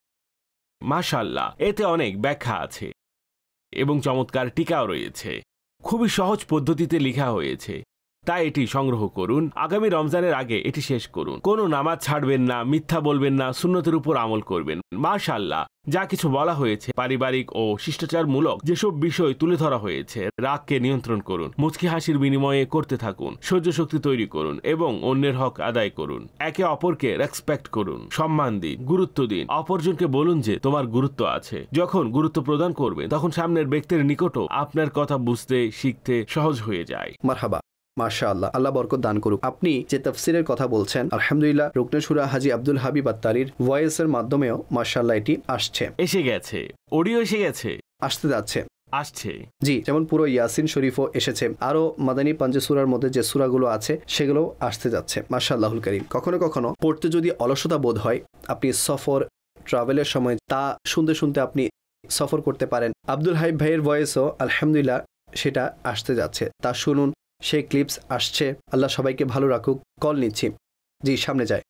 মাশাআল্লাহ, এতে অনেক ব্যাখ্যা আছে এবং চমৎকার টিকাও রয়েছে, খুবই সহজ পদ্ধতিতে লেখা হয়েছে। তাই এটি সংগ্রহ করুন, আগামী রমজানের আগে এটি শেষ করুন। কোনো নামাজ ছাড়বেন না, মিথ্যা বলবেন না, সুন্নতের উপর আমল করবেন। মাশাআল্লাহ, যা কিছু বলা হয়েছে, পারিবারিক ও শিষ্টাচারমূলক যেসব বিষয় তুলে ধরা হয়েছে, রাগকে নিয়ন্ত্রণ করুন, মুচকি হাসির বিনিময়ে করতে থাকুন, সহ্য শক্তি তৈরি করুন এবং অন্যের হক আদায় করুন। একে অপরকে রেসপেক্ট করুন, সম্মান দিন, গুরুত্ব দিন। অপরজনকে বলুন যে তোমার গুরুত্ব আছে। যখন গুরুত্ব প্রদান করবেন তখন সামনের ব্যক্তির নিকটও আপনার কথা বুঝতে শিখতে সহজ হয়ে যায়। মারহাবা, মাশাআল্লাহ, আল্লাহ বরকত দান করুক। আপনি যে তাফসিরের কথা বলছেন, আলহামদুলিল্লাহ, রুকনে শুরা হাজী আব্দুল হাবিব আত্তারির ভয়েসের মাধ্যমেও মাশাআল্লাহ এটি আসছে, এসে গেছে, অডিও এসে গেছে, আসতে যাচ্ছে, আসছে। জি, যেমন পুরো ইয়াসিন শরীফও এসেছে, আরো মাদানী পাঞ্জে সূরার মধ্যে যে সূরাগুলো আছে সেগুলো আসতে যাচ্ছে। মাশাআল্লাহুল কারীম। কখনো কখনো পড়তে যদি অলসতা বোধ হয়, আপনি সফর ট্রাভেলের সময় তা শুনতে শুনতে আপনি সফর করতে পারেন। আব্দুল হাবিব ভাইয়ের ভয়েসও আলহামদুলিল্লাহ সেটা আসতে যাচ্ছে, তা শুনুন, সেই ক্লিপস আসছে। আল্লাহ সবাইকে ভালো রাখুক। কল নিচ্ছি, জি সামনে যায়।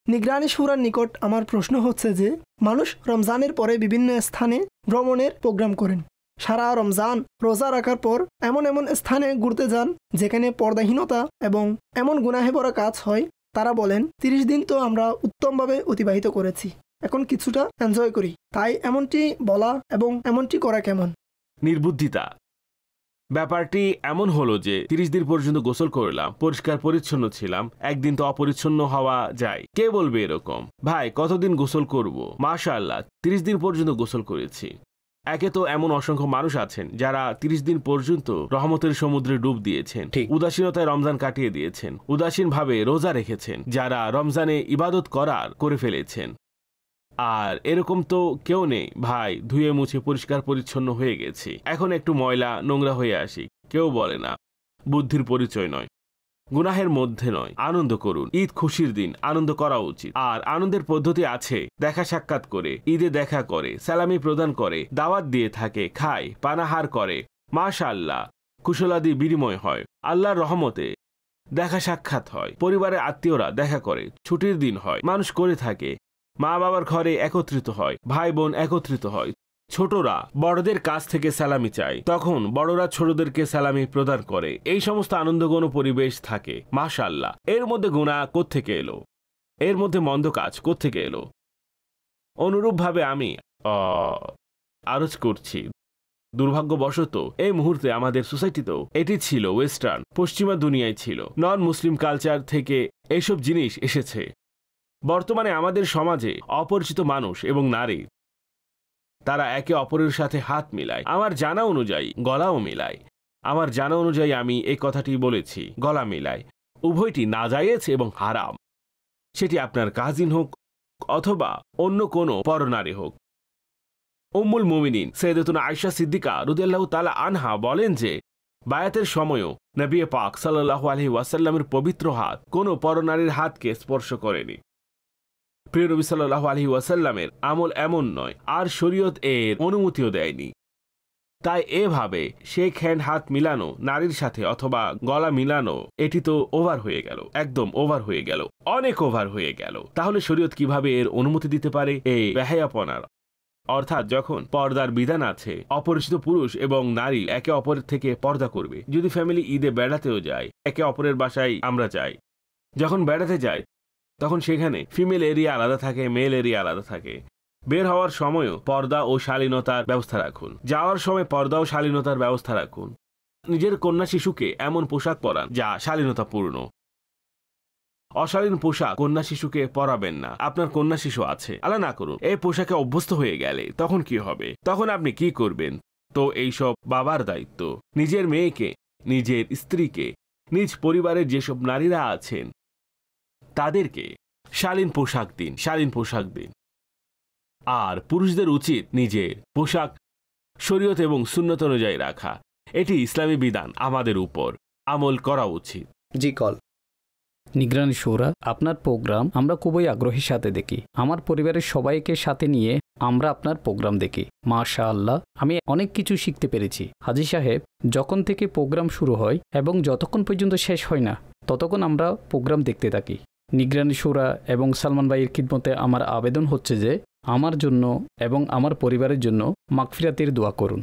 নিগরানি শুরার নিকট আমার প্রশ্ন হচ্ছে যে মানুষ রমজানের পরে বিভিন্ন স্থানে ভ্রমণের প্রোগ্রাম করেন। সারা রমজান রোজা রাখার পর এমন এমন স্থানে ঘুরতে যান যেখানে পর্দাহীনতা এবং এমন গুনাহে ভরা কাজ হয় তারা বলেন 30 দিন তো আমরা উত্তমভাবে অতিবাহিত করেছি, এখন কিছুটা এনজয় করি। তাই এমনটি বলা এবং এমনটি করা কেমন? নির্বুদ্ধিতা। ব্যাপারটি এমন হলো যে 30 দিন পর্যন্ত গোসল করলাম, পরিষ্কার পরিচ্ছন্ন ছিলাম, একদিন তো অপরিচ্ছন্ন হওয়া যায়। কে বলবে এরকম? ভাই কতদিন গোসল করব? মাশাআল্লাহ 30 দিন পর্যন্ত গোসল করেছি। একে তো এমন অসংখ্য মানুষ আছেন যারা 30 দিন পর্যন্ত রহমতের সমুদ্রে ডুব দিয়েছেন, উদাসীনতায় রমজান কাটিয়ে দিয়েছেন, উদাসীনভাবে রোজা রেখেছেন, যারা রমজানে ইবাদত করে ফেলেছেন। আর এরকম তো কেউ নেই ভাই, ধুয়ে মুছে পরিষ্কার পরিচ্ছন্ন হয়ে গেছি, এখন একটু ময়লা নোংরা হয়ে আসি, কেউ বলে না। বুদ্ধির পরিচয় নয়, গুনাহের মধ্যে নয়। আনন্দ করুন, ঈদ খুশির দিন, আনন্দ করা উচিত। আর আনন্দের পদ্ধতি আছে, দেখা সাক্ষাৎ করে, ঈদে দেখা করে, সালামি প্রদান করে, দাওয়াত দিয়ে থাকে, খায়, পানাহার করে, মাশাআল্লাহ কুশলাদি বিনিময় হয়, আল্লাহর রহমতে দেখা সাক্ষাৎ হয়, পরিবারের আত্মীয়রা দেখা করে, ছুটির দিন হয়, মানুষ করে থাকে, মা বাবার ঘরে একত্রিত হয়, ভাই বোন একত্রিত হয়, ছোটরা বড়দের কাছ থেকে সালামি চায়, তখন বড়রা ছোটদেরকে সালামি প্রদান করে। এই সমস্ত আনন্দঘন পরিবেশ থাকে, মাশাআল্লাহ। এর মধ্যে গুনাহ কোত্থেকে এলো? এর মধ্যে মন্দ কাজ কোত্থেকে এলো? অনুরূপভাবে আমি আরজ করছি, দুর্ভাগ্যবশত এই মুহূর্তে আমাদের সোসাইটিতেও এটি ছিল ওয়েস্টার্ন, পশ্চিমা দুনিয়ায় ছিল, নন মুসলিম কালচার থেকে এইসব জিনিস এসেছে। বর্তমানে আমাদের সমাজে অপরিচিত মানুষ এবং নারী তারা একে অপরের সাথে হাত মিলায়, আমার জানা অনুযায়ী গলাও মিলায়। আমার জানা অনুযায়ী আমি এই কথাটি বলেছি, গলা মিলায়। উভয়টি নাজায়েজ এবং হারাম, সেটি আপনার কাজিন হোক অথবা অন্য কোনো পরনারী হোক। উম্মুল মুমিনিন সৈয়দাতুনা আয়েশা সিদ্দিকা রাদিয়াল্লাহু তাআলা আনহা বলেন যে বায়াতের সময়ও নবী পাক সাল্লাল্লাহু আলাইহি ওয়াসাল্লামের পবিত্র হাত কোনো পরনারীর হাতকে স্পর্শ করেনি। প্রিয় নবী সাল্লাল্লাহু আলাইহি ওয়াসাল্লামের আমল এমন নয়, আর শরীয়ত এর অনুমতিও দেয়নি। তাই এভাবে শেক হ্যান্ড হাত মিলানো নারীর সাথে অথবা গলা মিলানো, এটি তো ওভার হয়ে গেল, একদম ওভার হয়ে গেল, অনেক ওভার হয়ে গেল। তাহলে শরীয়ত কিভাবে এর অনুমতি দিতে পারে? এই বেহায়াপনার। অর্থাৎ যখন পর্দার বিধান আছে, অপরিচিত পুরুষ এবং নারী একে অপরের থেকে পর্দা করবে। যদি ফ্যামিলি ঈদে বেড়াতেও যায়, একে অপরের বাসায় আমরা যাই, যখন বেড়াতে যাই তখন সেখানে ফিমেল এরিয়া আলাদা থাকে, মেল এরিয়া আলাদা থাকে। বের হওয়ার সময়ও পর্দা ও শালীনতার ব্যবস্থা রাখুন, যাওয়ার সময় পর্দা ও শালীনতার ব্যবস্থা রাখুন। নিজের কন্যা শিশুকে এমন পোশাক পরান যা শালীনতাপূর্ণ। অশালীন পোশাক কন্যা শিশুকে পরাবেন না। আপনার কন্যা শিশু আছে, আল্লাহ না করুন এই পোশাকে অভ্যস্ত হয়ে গেলে তখন কি হবে? তখন আপনি কি করবেন? তো এইসব বাবার দায়িত্ব। নিজের মেয়েকে, নিজের স্ত্রীকে, নিজ পরিবারের যেসব নারীরা আছেন তাদেরকে শালীন পোশাক দিন, শালীন পোশাক দিন। আর পুরুষদের উচিত নিজের পোশাক শরীয়ত এবং সুন্নত অনুযায়ী রাখা। এটি ইসলামী বিধান, আমাদের উপর আমল করা উচিত। জি কল। নিগরানি শুরা, আপনার প্রোগ্রাম আমরা খুবই আগ্রহের সাথে দেখি। আমার পরিবারের সবাইকে সাথে নিয়ে আমরা আপনার প্রোগ্রাম দেখি। মাশাআল্লাহ, আমি অনেক কিছু শিখতে পেরেছি। হাজী সাহেব, যখন থেকে প্রোগ্রাম শুরু হয় এবং যতক্ষণ পর্যন্ত শেষ হয় না ততক্ষণ আমরা প্রোগ্রাম দেখতে থাকি। নিগরানি শুরা এবং সালমান ভাইয়ের খিদমতে আমার আবেদন হচ্ছে যে আমার জন্য এবং আমার পরিবারের জন্য মাগফিরাতের দোয়া করুন।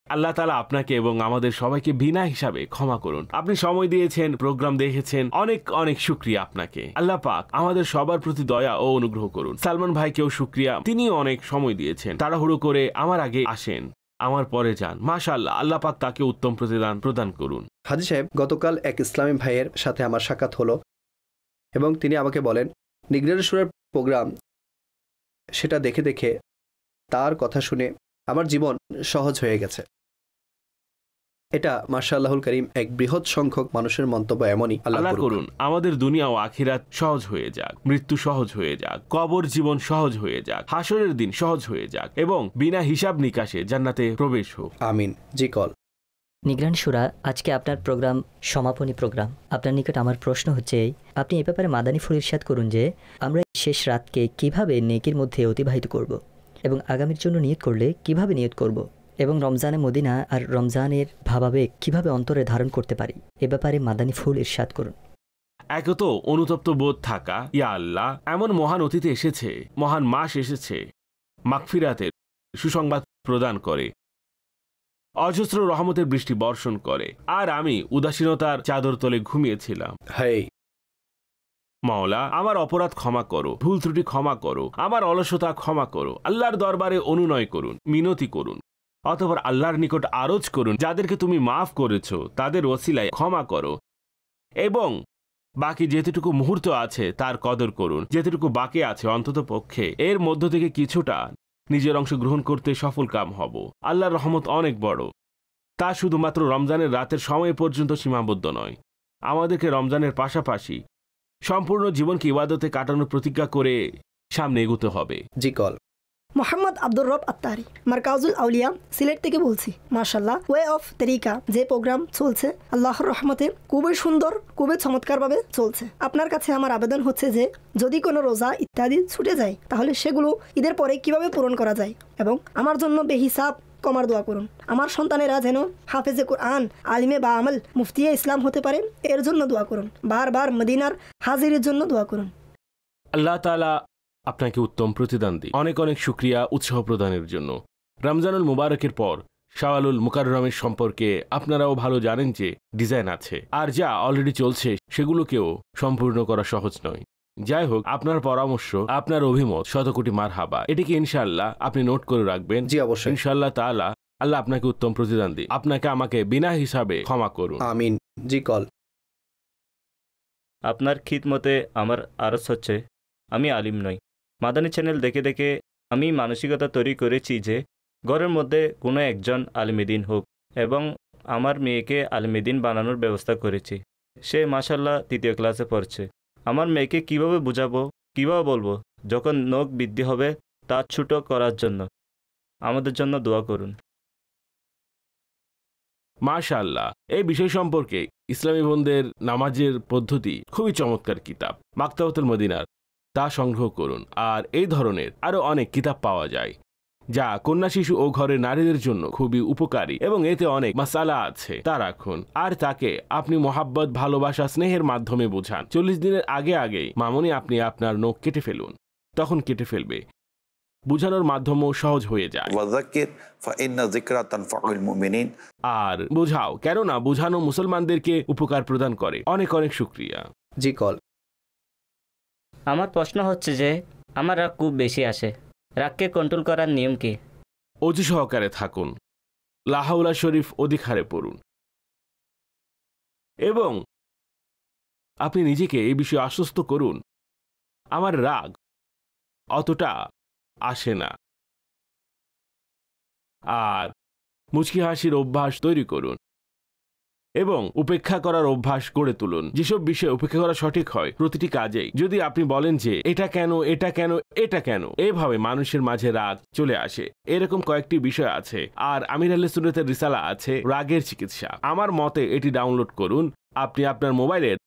আল্লাহ তাআলা আপনাকে এবং আমাদের সবাইকে বিনা হিসাবে ক্ষমা করুন। আপনি সময় দিয়েছেন, প্রোগ্রাম দেখেছেন, অনেক অনেক শুকরিয়া আপনাকে। আল্লাহ পাক আমাদের সবার প্রতি দয়া ও অনুগ্রহ করুন। সালমান ভাইকেও শুকরিয়া, তিনিও অনেক সময় দিয়েছেন, তাড়াহুড়ো করে আমার আগে আসেন, আমার পরে যান। মাশাআল্লাহ, আল্লাহ পাক তাকে উত্তম প্রতিদান প্রদান করুন। হাজী সাহেব, গতকাল এক ইসলামী ভাইয়ের সাথে আমার সাক্ষাৎ হলো এবং তিনি আমাকে বলেন নিগরানি শুরার প্রোগ্রাম সেটা দেখে দেখে তার কথা শুনে আমার জীবন সহজ হয়ে গেছে। এটা মাশাআল্লাহুল কারীম এক বৃহৎ সংখ্যক মানুষের মন্তব্য এমনই। আল্লাহ করুন আমাদের দুনিয়া ও আখিরাত সহজ হয়ে যাক, মৃত্যু সহজ হয়ে যাক, কবর জীবন সহজ হয়ে যাক, হাসরের দিন সহজ হয়ে যাক এবং বিনা হিসাব নিকাশে জান্নাতে প্রবেশ হোক। আমিন। জি কল। নিগরানি শুরা, আজকে আপনার প্রোগ্রাম সমাপনী প্রোগ্রাম। আপনার নিকট আমার প্রশ্ন হচ্ছে, আপনি এ ব্যাপারে মাদানী ফুল ইরশাদ করুন যে আমরা শেষ রাতকে কিভাবে নেকির মধ্যে অতিবাহিত করব এবং আগামীর জন্য নিয়ত করলে কিভাবে নিয়ত করব এবং রমজানে মদিনা আর রমজানের ভাবাবেগ কিভাবে অন্তরে ধারণ করতে পারি, এ ব্যাপারে মাদানী ফুল ইরশাদ করুন। এক তো অনুতপ্ত বোধ থাকা, ইয়া আল্লাহ, এমন মহান অতীতে এসেছে, মহান মাস এসেছে, মাগফিরাতের সুসংবাদ প্রদান করে, অজস্র রহমতের বৃষ্টি বর্ষণ করে, আর আমি উদাসীনতার চাদর তলে ঘুমিয়েছিলাম। হাই, মাওলা, আমার অপরাধ ক্ষমা করো, ভুল ত্রুটি ক্ষমা করো, আমার অলসতা ক্ষমা করো। আল্লাহর দরবারে অনুনয় করুন, মিনতি করুন, অতঃপর আল্লাহর নিকট আরজ করুন যাদেরকে তুমি মাফ করেছো তাদের ওসিলায় ক্ষমা করো, এবং বাকি যেতটুকু মুহূর্ত আছে তার কদর করুন। যেতটুকু বাকি আছে অন্তত পক্ষে এর মধ্য থেকে কিছুটা নিজের অংশ গ্রহণ করতে সফল কাম হব। আল্লাহর রহমত অনেক বড়, তা শুধুমাত্র রমজানের রাতের সময় পর্যন্ত সীমাবদ্ধ নয়। আমাদেরকে রমজানের পাশাপাশি সম্পূর্ণ জীবনকে ইবাদতে কাটানোর প্রতিজ্ঞা করে সামনে এগোতে হবে। জি কল। মোহাম্মদ আব্দুর রব আত্তারি, মারকাজুল আউলিয়া, সিলেট থেকে বলছি। মাশাল্লাহ, ওয়ে অফ তরিকা যে প্রোগ্রাম চলছে আল্লাহর রহমতে খুবই সুন্দর, খুবই চমৎকারভাবে চলছে। আপনার কাছে আমার আবেদন হচ্ছে যে যদি কোনো রোজা ইত্যাদি ছুটে যায় তাহলে সেগুলো ঈদের পরে কিভাবে পূরণ করা যায়, এবং আমার জন্য বেহিসাব কমার দোয়া করুন। আমার সন্তানেরা যেন হাফেজে কোরআন, আলিমে বা আমল, মুফতিয়ে ইসলাম হতে পারে এর জন্য দোয়া করুন। বারবার মদিনার হাজিরের জন্য দোয়া করুন। আল্লাহ তাআলা আপনাকে উত্তম প্রতিদান দিই। অনেক অনেক শুকরিয়া উৎসাহ প্রদানের জন্য। রমজানুল মুবারকের পর শাওয়ালুল মুকাররমের সম্পর্কে আপনারাও ভালো জানেন যে ডিজাইন আছে, আর যা অলরেডি চলছে সেগুলোকেও সম্পূর্ণ করা সহজ নয়। যাই হোক, আপনার পরামর্শ, আপনার অভিমত শতকোটি মারহাবা। এটিকে ইনশাআল্লাহ আপনি নোট করে রাখবেন। জি অবশ্যই। ইনশাআল্লাহ তাআলা আল্লাহ আপনাকে উত্তম প্রতিদান দিই। আপনাকে আমাকে বিনা হিসাবে ক্ষমা করুন। আমিন। জি কল। আপনার খিদমতে আমার আরজ হচ্ছে, আমি আলিম নই। মাদানী চ্যানেল দেখে দেখে আমি মানসিকতা তৈরি করেছি যে ঘরের মধ্যে কোনো একজন আলিমেদিন হোক, এবং আমার মেয়েকে আলিমেদিন বানানোর ব্যবস্থা করেছি। সে মাশাল্লাহ 3য় ক্লাসে পড়ছে। আমার মেয়েকে কিভাবে বুঝাবো, কিভাবে বলবো যখন নখ বৃদ্ধি হবে তা ছোট করার জন্য? আমাদের জন্য দোয়া করুন। মাশাআল্লাহ, এই বিষয় সম্পর্কে ইসলামী বোনদের নামাজের পদ্ধতি খুবই চমৎকার কিতাব মাকতাবাতুল মদিনার, তা সংগ্রহ করুন। আর এই ধরনের আরও অনেক কিতাব পাওয়া যায় যা কন্যা শিশু ও ঘরের নারীদের জন্য খুবই উপকারী, এবং এতে অনেক মাসালা আছে, তা রাখুন। আর তাকে আপনি মোহাব্বত, ভালোবাসা, স্নেহের মাধ্যমে বোঝান। 40 দিনের আগে মামুনি আপনি আপনার নখ কেটে ফেলুন, তখন কেটে ফেলবে। বুঝানোর মাধ্যমও সহজ হয়ে যায়। আর বোঝাও, কেননা বুঝানো মুসলমানদেরকে উপকার প্রদান করে। অনেক অনেক শুকরিয়া। জি কল। আমার প্রশ্ন হচ্ছে যে আমার রাগ খুব বেশি আসে, রাগকে কন্ট্রোল করার নিয়ম কি? অজু সহকারে থাকুন, লা হাওলা শরীফ অধিক হারে পড়ুন, এবং আপনি নিজেকে এই বিষয়ে আশ্বস্ত করুন আমার রাগ অতটা আসে না। আর মুচকি হাসির অভ্যাস তৈরি করুন এবং উপেক্ষা করার অভ্যাস গড়ে তুলুন। যেসব বিষয়ে উপেক্ষা করা সঠিক হয় প্রতিটি কাজেই, যদি আপনি বলেন যে এটা কেন, এটা কেন, এটা কেন, এভাবে মানুষের মাঝে রাগ চলে আসে। এরকম কয়েকটি বিষয় আছে। আর আমির আহলে সুন্নাতের রিসালা আছে রাগের চিকিৎসা। আমার মতে এটি ডাউনলোড করুন। আপনি আপনার মোবাইলের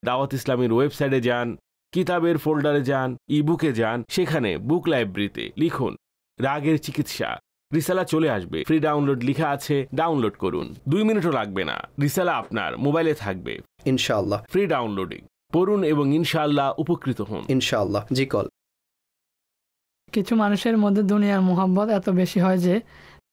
দাওয়াত ইসলামীর ওয়েবসাইটে যান, কিতাবের ফোল্ডারে যান, ইবুকে যান, সেখানে বুক লাইব্রেরিতে লিখুন রাগের চিকিৎসা, রিসালা চলে আসবে। ফ্রি ডাউনলোড লেখা আছে, ডাউনলোড করুন। 2 মিনিটও লাগবে না, রিসালা আপনার মোবাইলে থাকবে ইনশাআল্লাহ। ফ্রি ডাউনলোডিং পড়ুন এবং ইনশাআল্লাহ উপকৃত হন ইনশাআল্লাহ। জি কল। কিছু মানুষের মধ্যে দুনিয়ার মোহাব্বত এত বেশি হয় যে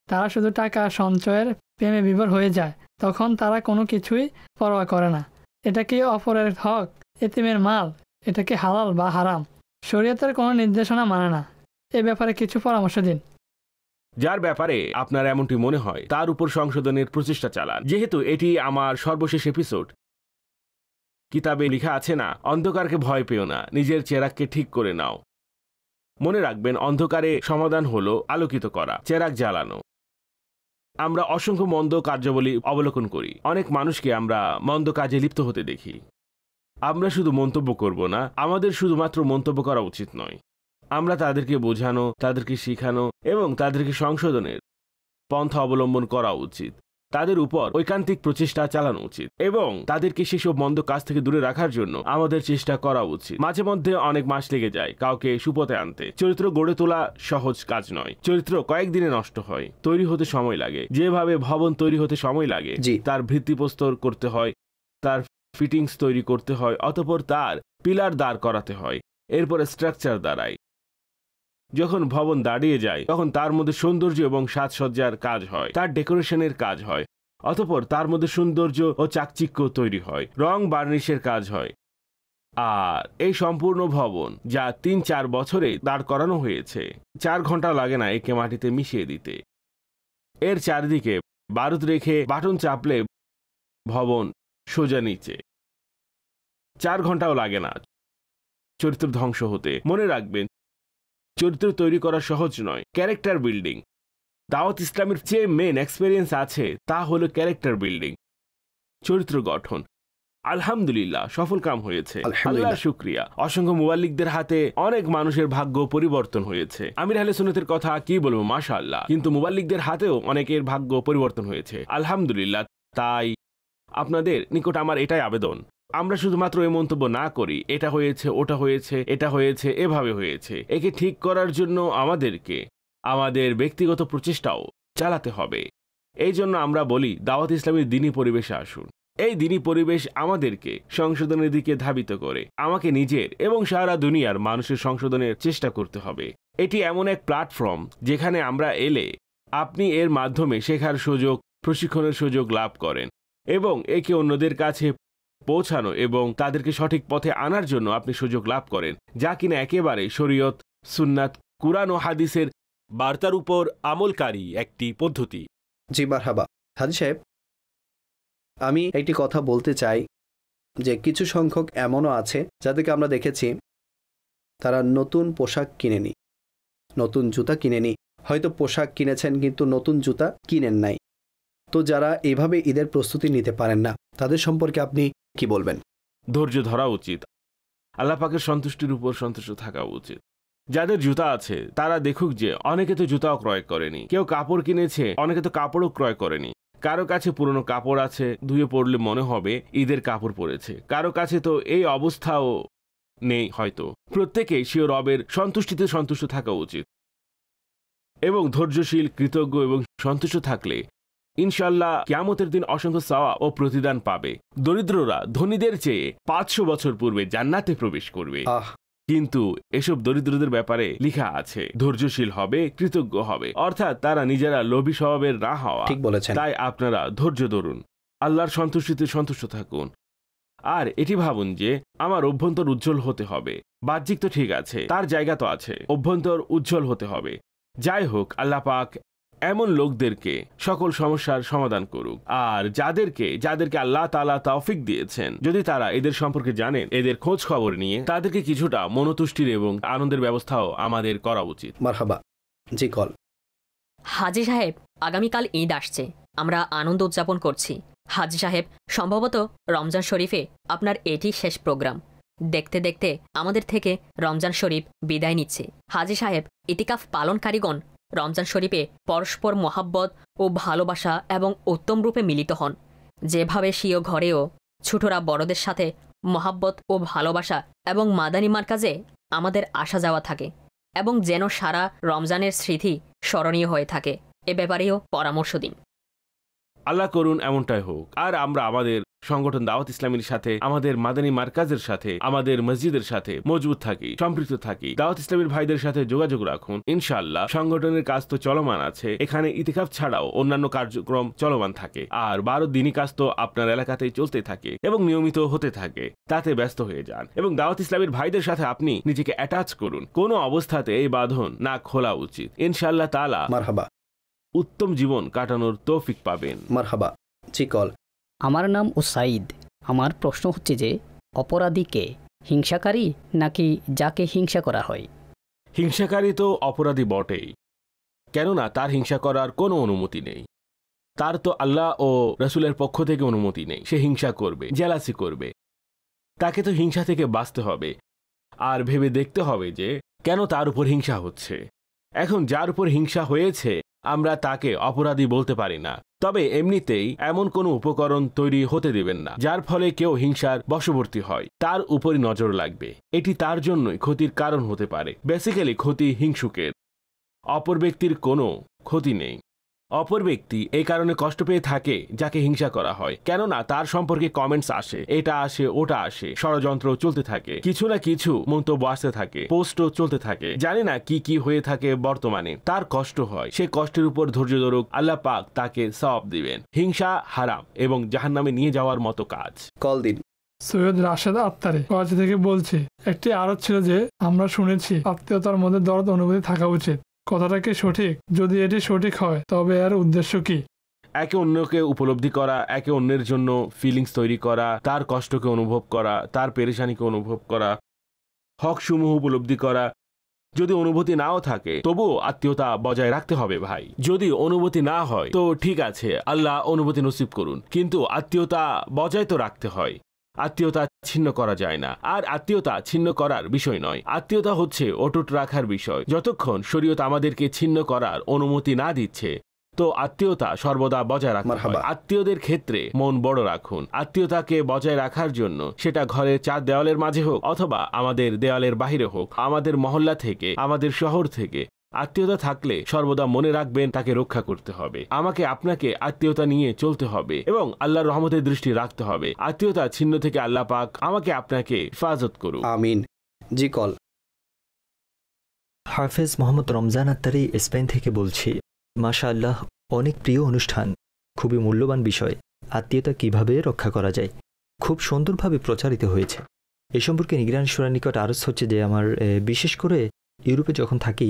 তারা শুধু টাকা সঞ্চয়ের প্রেমে বিভোর হয়ে যায়, তখন তারা কোনো কিছুই পরোয়া করে না। এটা কি অপরের হক, এতিমের মাল, এটা কি হালাল বা হারাম? শরীয়তের কোনো নির্দেশনা মানে না। এ ব্যাপারে কিছু পরামর্শ দিন। যার ব্যাপারে আপনার এমনটি মনে হয় তার উপর সংশোধনের প্রচেষ্টা চালান। যেহেতু এটি আমার সর্বশেষ এপিসোড, কিতাবে লেখা আছে না, অন্ধকারকে ভয় পেও না, নিজের চেরাগকে ঠিক করে নাও। মনে রাখবেন, অন্ধকারে সমাধান হলো আলোকিত করা, চেরাগ জ্বালানো। আমরা অসংখ্য মন্দ কার্যাবলী অবলোকন করি। অনেক মানুষকে আমরা মন্দ কাজে লিপ্ত হতে দেখি। আমরা শুধু মন্তব্য করব না, আমাদের শুধুমাত্র মন্তব্য করা উচিত নয়। আমরা তাদেরকে বোঝানো, তাদেরকে শেখানো এবং তাদেরকে সংশোধনের পন্থা অবলম্বন করা উচিত। তাদের উপর ঐকান্তিক প্রচেষ্টা চালানো উচিত এবং তাদেরকে সেসব মন্দ কাজ থেকে দূরে রাখার জন্য আমাদের চেষ্টা করা উচিত। মাঝে মধ্যে অনেক মাস লেগে যায় কাউকে সুপথে আনতে। চরিত্র গড়ে তোলা সহজ কাজ নয়। চরিত্র কয়েকদিনে নষ্ট হয়, তৈরি হতে সময় লাগে। যেভাবে ভবন তৈরি হতে সময় লাগে, তার ভিত্তিপ্রস্তর করতে হয়, তার ফিটিংস তৈরি করতে হয়, অতঃপর তার পিলার দাঁড় করাতে হয়, এরপরে স্ট্রাকচার দাঁড়ায়। যখন ভবন দাঁড়িয়ে যায় তখন তার মধ্যে সৌন্দর্য এবং সাজসজ্জার কাজ হয়, তার ডেকোরেশনের কাজ হয়, অতঃপর তার মধ্যে সৌন্দর্য ও চাকচিক্য তৈরি হয়, রং বার্নিশের কাজ হয়। আর এই সম্পূর্ণ ভবন যা 3-4 বছরে দাঁড় করানো হয়েছে, 4 ঘন্টা লাগে না একে মাটিতে মিশিয়ে দিতে। এর চারদিকে বারুদ রেখে বাটন চাপলে ভবন সোজা নিচে। 4 ঘন্টাও লাগে না চরিত্র ধ্বংস হতে। মনে রাখবেন, চরিত্র তৈরি করা সহজ নয়, ক্যারেক্টার বিল্ডিং। দাওয়াত ইসলামের যে মেন এক্সপেরিয়েন্স আছে তা হলো ক্যারেক্টার বিল্ডিং, চরিত্র গঠন। আলহামদুলিল্লাহ সফল কাম হয়েছে, আল্লাহর শুকরিয়া। অসংখ্য মুবাল্লিগদের হাতে অনেক মানুষের ভাগ্য পরিবর্তন হয়েছে। আমির আহলে সুন্নাতের কথা কি বলবো, মাশাআল্লাহ। কিন্তু মুবাল্লিগদের হাতেও অনেকের ভাগ্য পরিবর্তন হয়েছে, আলহামদুলিল্লাহ। তাই আপনাদের নিকট আমার এটাই আবেদন, আমরা শুধুমাত্র এই মন্তব্য না করি এটা হয়েছে, ওটা হয়েছে, এটা হয়েছে, এভাবে হয়েছে। একে ঠিক করার জন্য আমাদেরকে আমাদের ব্যক্তিগত প্রচেষ্টাও চালাতে হবে। এই জন্য আমরা বলি দাওয়াত ইসলামের দ্বীনি পরিবেশে আসুন। এই দ্বীনি পরিবেশ আমাদেরকে সংশোধনের দিকে ধাবিত করে। আমাকে নিজের এবং সারা দুনিয়ার মানুষের সংশোধনের চেষ্টা করতে হবে। এটি এমন এক প্ল্যাটফর্ম যেখানে আমরা এলে আপনি এর মাধ্যমে শেখার সুযোগ, প্রশিক্ষণের সুযোগ লাভ করেন এবং একে অন্যদের কাছে পৌঁছানো এবং তাদেরকে সঠিক পথে আনার জন্য আপনি সুযোগ লাভ করেন, যা কিনা একেবারে শরীয়ত, সুন্নাত, কুরআন ও হাদিসের বার্তার উপর আমলকারী একটি পদ্ধতি। জি মারহাবা। হাজি সাহেব, আমি একটি কথা বলতে চাই যে কিছু সংখ্যক এমনও আছে যাদেরকে আমরা দেখেছি তারা নতুন পোশাক কিনেনি, নতুন জুতা কিনেনি, হয়তো পোশাক কিনেছেন কিন্তু নতুন জুতা কিনেন নাই। তো যারা এভাবে ঈদের প্রস্তুতি নিতে পারেন না তাদের সম্পর্কে আপনি কি বলবেন? ধৈর্য ধরা উচিত, আল্লাহ পাকের সন্তুষ্টির উপর সন্তুষ্ট থাকা উচিত। যাদের জুতা আছে তারা দেখুক যে অনেকে তো জুতাও ক্রয় করেনি, কেউ কাপড় কিনেছে, অনেকে তো কাপড়ও ক্রয় করেনি। কারো কাছে পুরনো কাপড় আছে, ধুয়ে পড়লে মনে হবে ঈদের কাপড় পরেছে। কারো কাছে তো এই অবস্থাও নেই হয়তো। প্রত্যেকেই স্বীয় রবের সন্তুষ্টিতে সন্তুষ্ট থাকা উচিত এবং ধৈর্যশীল, কৃতজ্ঞ এবং সন্তুষ্ট থাকলে ইনশাল্লাহ কিয়ামতের দিন অসংখ্য সওয়াব ও প্রতিদান পাবে। দরিদ্ররা ধনীদের চেয়ে 500 বছর পূর্বে জান্নাতে প্রবেশ করবে। কিন্তু এসব দরিদ্রদের ব্যাপারে লেখা আছে ধৈর্যশীল হবে, কৃতজ্ঞ হবে, অর্থাৎ তারা নিজেরা লোভী স্বভাবের না হওয়া। ঠিক বলেছেন। তাই আপনারা ধৈর্য ধরুন, আল্লাহর সন্তুষ্টিতে সন্তুষ্ট থাকুন। আর এটি ভাবুন যে আমার অভ্যন্তর উজ্জ্বল হতে হবে। বাহ্যিক তো ঠিক আছে, তার জায়গা তো আছে, অভ্যন্তর উজ্জ্বল হতে হবে। যাই হোক, আল্লাহ পাক এমন লোকদেরকে সকল সমস্যার সমাধান করুক। আর যাদেরকে আল্লাহ তাআলা তৌফিক দিয়েছেন, যদি তারা এদের সম্পর্কে জানেন, এদের খোঁজ খবর নিয়ে তাদেরকে কিছুটা মনোতুষ্টির এবং আনন্দের ব্যবস্থাও আমাদের করা উচিত। মারহাবা। জি কল। হাজি সাহেব, আগামীকাল ঈদ আসছে, আমরা আনন্দ উদযাপন করছি। হাজি সাহেব, সম্ভবত রমজান শরীফে আপনার এটি শেষ প্রোগ্রাম। দেখতে দেখতে আমাদের থেকে রমজান শরীফ বিদায় নিচ্ছে। হাজি সাহেব, ইতিকাফ পালনকারীগণ রমজান শরীফে পরস্পর মোহাব্বত ও ভালোবাসা এবং উত্তম রূপে মিলিত হন। যেভাবে স্বীয় ঘরেও ছোটরা বড়দের সাথে মোহাব্বত ও ভালোবাসা এবং মাদানী মার্কাজে আমাদের আসা যাওয়া থাকে এবং যেন সারা রমজানের স্মৃতি স্মরণীয় হয়ে থাকে, এ ব্যাপারেও পরামর্শ দিন। আল্লাহ করুন এমনটাই হোক। আর আমরা আমাদের সংগঠন দাওয়াত ইসলামের সাথে, আমাদের মাদানী মার্কাজের সাথে, আমাদের মসজিদের সাথে মজবুত থাকি, সম্পৃক্ত থাকি। দাওয়াত ইসলামের ভাইদের সাথে যোগাযোগ রাখুন। ইনশাআল্লাহ সংগঠনের কাজ তো চলমান আছে, এখানে ইতিকাফ ছাড়াও অন্যান্য কার্যক্রম চলমান থাকে। আর 12 দিনই কাজ তো আপনার এলাকাতেই চলতে থাকে এবং নিয়মিত হতে থাকে। তাতে ব্যস্ত হয়ে যান এবং দাওয়াত ইসলামের ভাইদের সাথে আপনি নিজেকে অ্যাটাচ করুন। কোনো অবস্থাতে এই বাঁধন না খোলা উচিত। ইনশাআল্লাহ তাআলা মারহাবা উত্তম জীবন কাটানোর তৌফিক পাবেন। মারহাবা। জি কল। আমার নাম ওসাইদ। আমার প্রশ্ন হচ্ছে যে অপরাধী কে, হিংসাকারী নাকি যাকে হিংসা করা হয়? হিংসাকারী তো অপরাধী বটেই, কেননা তার হিংসা করার কোনো অনুমতি নেই। তার তো আল্লাহ ও রাসূলের পক্ষ থেকে অনুমতি নেই। সে হিংসা করবে, জেলাসি করবে। তাকে তো হিংসা থেকে বাঁচতে হবে আর ভেবে দেখতে হবে যে কেন তার উপর হিংসা হচ্ছে। এখন যার উপর হিংসা হয়েছে আমরা তাকে অপরাধী বলতে পারি না, তবে এমনিতেই এমন কোনো উপকরণ তৈরি হতে দেবেন না যার ফলে কেউ হিংসার বশবর্তী হয়। তার উপরই নজর লাগবে, এটি তার জন্যই ক্ষতির কারণ হতে পারে। বেসিক্যালি ক্ষতি হিংসুকের, অপর ব্যক্তির কোনো ক্ষতি নেই। অপর ব্যক্তি এই কারণে কষ্ট পেয়ে থাকে যাকে হিংসা করা হয়, কেননা তার সম্পর্কে কমেন্টস আসে, এটা আসে, ওটা আসে, ষড়যন্ত্র চলতে থাকে, কিছু না কিছু মন্তব্য আসতে থাকে, পোস্টও চলতে থাকে, জানি না কি কি হয়ে থাকে। বর্তমানে তার কষ্ট হয়, সে কষ্টের উপর ধৈর্য ধরুক, আল্লাহ পাক তাকে সওয়াব দিবেন। হিংসা হারাম এবং জাহান্নামে নিয়ে যাওয়ার মতো কাজ। কল দিন। সৈয়দ রাশেদ আত্তারি করাচি থেকে বলছি। একটি আরত ছিল যে আমরা শুনেছি আত্মীয়তার মধ্যে দরদ অনুভূতি থাকা উচিত। কথাটা কি সঠিক? যদি এটি সঠিক হয় তবে এর উদ্দেশ্য কি? একে অন্যকে উপলব্ধি করা, একে অন্যের জন্য ফিলিংস তৈরি করা, তার কষ্টকে অনুভব করা, তার পেরেশানিকে অনুভব করা, হকসমূহ উপলব্ধি করা। যদি অনুভূতি নাও থাকে তবুও আত্মীয়তা বজায় রাখতে হবে ভাই। যদি অনুভূতি না হয় তো ঠিক আছে, আল্লাহ অনুভূতি নসিব করুন, কিন্তু আত্মীয়তা বজায় তো রাখতে হয়। আত্মীয়তা ছিন্ন করা যায় না, আর আত্মীয়তা ছিন্ন করার বিষয় নয়। আত্মীয়তা হচ্ছে অটুট রাখার বিষয়। যতক্ষণ শরীয়ত আমাদেরকে ছিন্ন করার অনুমতি না দিচ্ছে তো আত্মীয়তা সর্বদা বজায় রাখতে হবে। আত্মীয়দের ক্ষেত্রে মন বড় রাখুন। আত্মীয়তাকে বজায় রাখার জন্য সেটা ঘরের চার দেওয়ালের মাঝে হোক অথবা আমাদের দেওয়ালের বাহিরে হোক, আমাদের মহল্লা থেকে, আমাদের শহর থেকে, আত্মীয়তা থাকলে সর্বদা মনে রাখবেন তাকে রক্ষা করতে হবে। আমাকে আপনাকে আত্মীয়তা নিয়ে চলতে হবে এবং আল্লাহর রহমতের দৃষ্টি রাখতে হবে। আত্মীয়তা ছিন্ন থেকে আল্লাহ পাক আমাকে আপনাকে হেফাজত করুন, আমিন। জি কল। হাফেজ মোহাম্মদ রমজান আত্তারি স্পেন থেকে বলছি। মাশাআল্লাহ, অনেক প্রিয় অনুষ্ঠান, খুবই মূল্যবান বিষয়। আত্মীয়তা কিভাবে রক্ষা করা যায় খুব সুন্দরভাবে প্রচারিত হয়েছে। এ সম্পর্কে নিগরানি শূরার নিকট আরজ হচ্ছে যে আমার বিশেষ করে ইউরোপে যখন থাকি,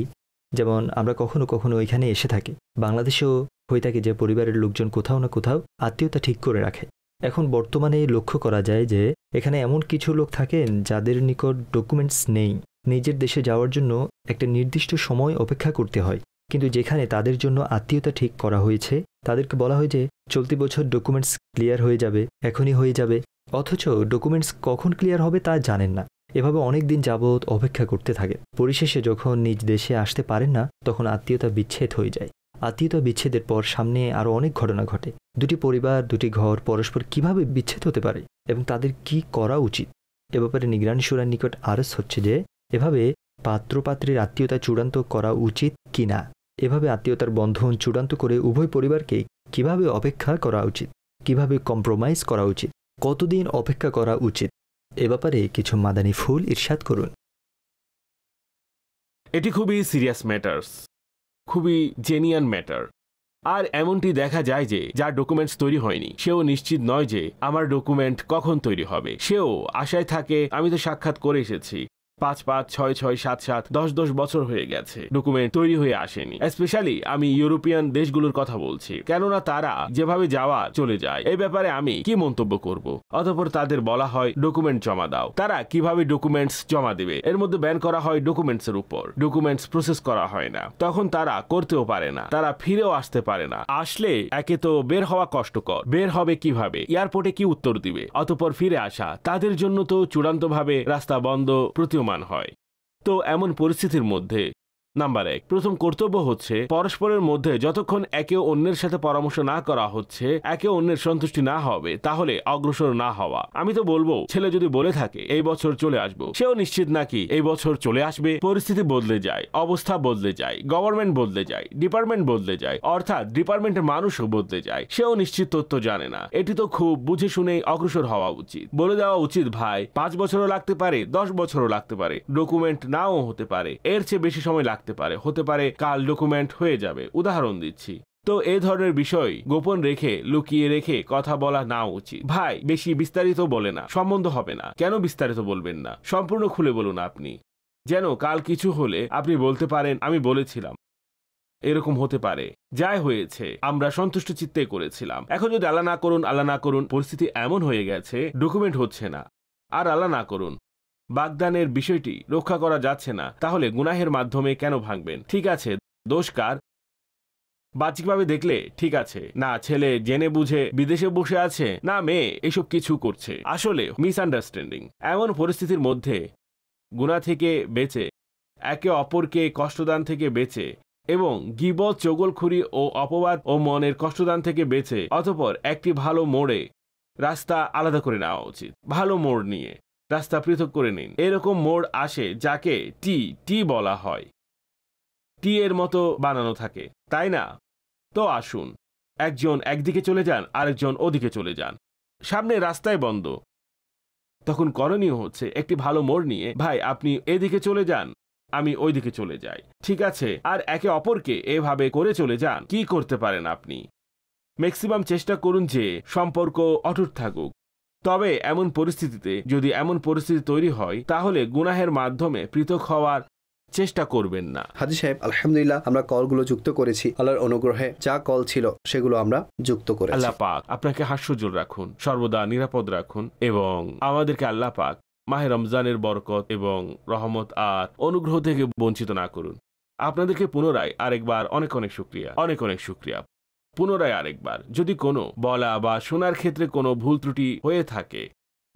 যেমন আমরা কখনো কখনো ওইখানে এসে থাকি, বাংলাদেশেও হয়ে থাকে যে পরিবারের লোকজন কোথাও না কোথাও আত্মীয়তা ঠিক করে রাখে। এখন বর্তমানে লক্ষ্য করা যায় যে এখানে এমন কিছু লোক থাকেন যাদের নিকট ডকুমেন্টস নেই। নিজের দেশে যাওয়ার জন্য একটা নির্দিষ্ট সময় অপেক্ষা করতে হয়, কিন্তু যেখানে তাদের জন্য আত্মীয়তা ঠিক করা হয়েছে তাদেরকে বলা হয় যে চলতি বছর ডকুমেন্টস ক্লিয়ার হয়ে যাবে, এখনই হয়ে যাবে, অথচ ডকুমেন্টস কখন ক্লিয়ার হবে তা জানেন না। এভাবে অনেক দিন যাবৎ অপেক্ষা করতে থাকে। পরিশেষে যখন নিজ দেশে আসতে পারেন না তখন আত্মীয়তা বিচ্ছেদ হয়ে যায়। আত্মীয়তা বিচ্ছেদের পর সামনে আরও অনেক ঘটনা ঘটে। দুটি পরিবার, দুটি ঘর পরস্পর কিভাবে বিচ্ছেদ হতে পারে এবং তাদের কি করা উচিত এ ব্যাপারে নিগরানি শূরার নিকট আরজ হচ্ছে যে এভাবে পাত্রপাত্রীর আত্মীয়তা চূড়ান্ত করা উচিত কি না, এভাবে আত্মীয়তার বন্ধন চূড়ান্ত করে উভয় পরিবারকে কিভাবে অপেক্ষা করা উচিত, কিভাবে কম্প্রোমাইজ করা উচিত, কতদিন অপেক্ষা করা উচিত, এ ব্যাপারে কিছু মাদানী ফুল ইরশাদ করুন। এটি খুবই সিরিয়াস ম্যাটার্স, খুবই জেনিয়ান ম্যাটার। আর এমনটি দেখা যায় যে যার ডকুমেন্টস তৈরি হয়নি সেও নিশ্চিত নয় যে আমার ডকুমেন্ট কখন তৈরি হবে। সেও আশায় থাকে আমি তো সাক্ষাৎ করে এসেছি, 5-5, 6-6, 7-7, 10-10 বছর হয়ে গেছে, ডকুমেন্ট তৈরি হয়ে আসেনি। স্পেশালি আমি ইউরোপিয়ান দেশগুলোর কথা বলছি, কেননা তারা যেভাবে যাওয়া চলে যায়। এই ব্যাপারে আমি কি মন্তব্য করব? অতঃপর তাদের বলা হয় ডকুমেন্ট জমা দাও। তারা কিভাবে ডকুমেন্টস জমা দেবে? এর মধ্যে ব্যান করা হয় ডকুমেন্টস এর উপর। ডকুমেন্টস প্রসেস করা হয় না, তখন তারা করতেও পারে না, তারা ফিরেও আসতে পারে না। আসলে একে তো বের হওয়া কষ্টকর, বের হবে কিভাবে, এয়ারপোর্টে কি উত্তর দিবে, অতঃপর ফিরে আসা তাদের জন্য তো চূড়ান্তভাবে রাস্তা বন্ধ প্রতীয়মান হয়। তো এমন পরিস্থিতির মধ্যে নাম্বার 1, প্রথম কর্তব্য হচ্ছে পরস্পরের মধ্যে যতক্ষণ একে অন্যের সাথে পরামর্শ না করা হচ্ছে, একে অন্যের সন্তুষ্টি না হবে, তাহলে অগ্রসর না হওয়া। আমি তো বলবো ছেলে যদি বলে থাকে এই বছর চলে আসবো, সেও নিশ্চিত নাকি এই বছর চলে আসবে। পরিস্থিতি বদলে যায়, অবস্থা বদলে যায়, গভর্নমেন্ট বদলে যায়, ডিপার্টমেন্ট বদলে যায়, অর্থাৎ ডিপার্টমেন্টের মানুষও বদলে যায়, সেও নিশ্চিত তথ্য জানে না। এটি তো খুব বুঝে শুনেই অগ্রসর হওয়া উচিত। বলে দেওয়া উচিত ভাই 5 বছরও লাগতে পারে, 10 বছরও লাগতে পারে, ডকুমেন্ট নাও হতে পারে, এর চেয়ে বেশি সময় লাগতে পারে, হতে পারে কাল ডকুমেন্ট হয়ে যাবে, উদাহরণ দিচ্ছি। তো এই ধরনের বিষয় গোপন রেখে, লুকিয়ে রেখে কথা বলা না উচিত। ভাই বেশি বিস্তারিত বলে না, সম্বন্ধ হবে না। কেন বিস্তারিত বলবেন না? সম্পূর্ণ খুলে বলুন আপনি, যেন কাল কিছু হলে আপনি বলতে পারেন আমি বলেছিলাম, এরকম হতে পারে, যাই হয়েছে আমরা সন্তুষ্ট চিত্তে করেছিলাম। এখন যদি আল্লাহ না করুন, আল্লাহ না করুন, পরিস্থিতি এমন হয়ে গেছে ডকুমেন্ট হচ্ছে না, আর আল্লাহ না করুন বাগদানের বিষয়টি রক্ষা করা যাচ্ছে না, তাহলে গুনাহের মাধ্যমে কেন ভাঙবেন? ঠিক আছে, দোষ কার? বাহ্যিকভাবে দেখলে ঠিক আছে, না ছেলে জেনে বুঝে বিদেশে বসে আছে, না মেয়ে এসব কিছু করছে, আসলে মিসআন্ডারস্ট্যান্ডিং। এমন পরিস্থিতির মধ্যে গুনাহ থেকে বেঁচে, একে অপরকে কষ্টদান থেকে বেঁচে এবং গীবত, চগলখুরি ও অপবাদ ও মনের কষ্টদান থেকে বেঁচে অতঃপর একটি ভালো মোড়ে রাস্তা আলাদা করে নেওয়া উচিত। ভালো মোড় নিয়ে রাস্তা পৃথক করে নিন। এরকম মোড় আসে যাকে টি বলা হয়, টি এর মতো বানানো থাকে, তাই না? তো আসুন, একজন একদিকে চলে যান, আরেকজন ওদিকে চলে যান, সামনে রাস্তায় বন্ধ। তখন করণীয় হচ্ছে একটি ভালো মোড় নিয়ে, ভাই আপনি এদিকে চলে যান, আমি ওইদিকে চলে যাই, ঠিক আছে? আর একে অপরকে এভাবে করে চলে যান। কি করতে পারেন আপনি? ম্যাক্সিমাম চেষ্টা করুন যে সম্পর্ক অটুট থাকুক, তবে এমন পরিস্থিতিতে যদি এমন পরিস্থিতি তৈরি হয় তাহলে গুনাহের মাধ্যমে পৃথক হওয়ার চেষ্টা করবেন না। হাজী সাহেব, আলহামদুলিল্লাহ আমরা কলগুলো যুক্ত করেছি। আল্লাহর অনুগ্রহে যা কল ছিল সেগুলো আমরা যুক্ত করেছি। আল্লাহ পাক আপনাকে হাস্যজ্জ্বল রাখুন, সর্বদা নিরাপদ রাখুন এবং আমাদেরকে আল্লাহ পাক মাহে রমজানের বরকত এবং রহমত আর অনুগ্রহ থেকে বঞ্চিত না করুন। আপনাদেরকে পুনরায় আরেকবার অনেক অনেক শুকরিয়া, অনেক অনেক শুকরিয়া। পুনরায় আরেকবার যদি কোনো বলা বা শোনার ক্ষেত্রে কোনো ভুল ত্রুটি হয়ে থাকে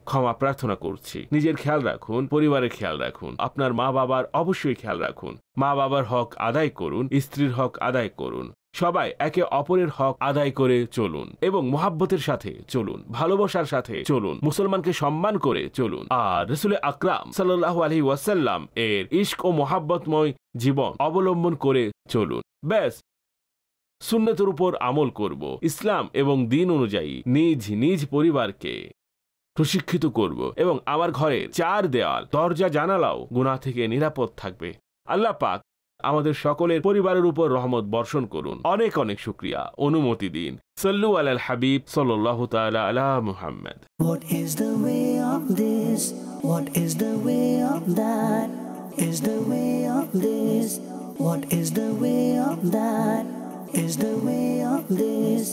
ক্ষমা প্রার্থনা করছি। নিজের খেয়াল রাখুন, পরিবারের খেয়াল রাখুন, আপনার মা বাবার অবশ্যই খেয়াল রাখুন। মা বাবার হক আদায় করুন, স্ত্রীর হক আদায় করুন। সবাই একে অপরের হক আদায় করে চলুন এবং মুহাব্বতের সাথে চলুন, ভালোবাসার সাথে চলুন, মুসলমানকে সম্মান করে চলুন। আর রাসূল আকরাম সাল্লাল্লাহু আলাইহি ওয়াসাল্লাম এর ইশক ও মুহাব্বতময় জীবন অবলম্বন করে চলুন। ব্যাস সুন্নতের উপর আমল করব, ইসলাম এবং দ্বীন অনুযায়ী নিজ নিজ পরিবারকে প্রশিক্ষিত করব এবং আমার ঘরে 4 দেওয়াল দরজা জানালাও গুনাহ থেকে নিরাপদ থাকবে। আল্লাহ পাক আমাদের সকলের পরিবারের উপর রহমত বর্ষণ করুন। অনেক অনেক শুকরিয়া, অনুমতি দিন। সাল্লু আলাল হাবিব সাল্লাল্লাহু তাআলা আলা Muhammad. What is the way of this? What is the way of that? Is the way of this? What is the way of that? Is the way of this?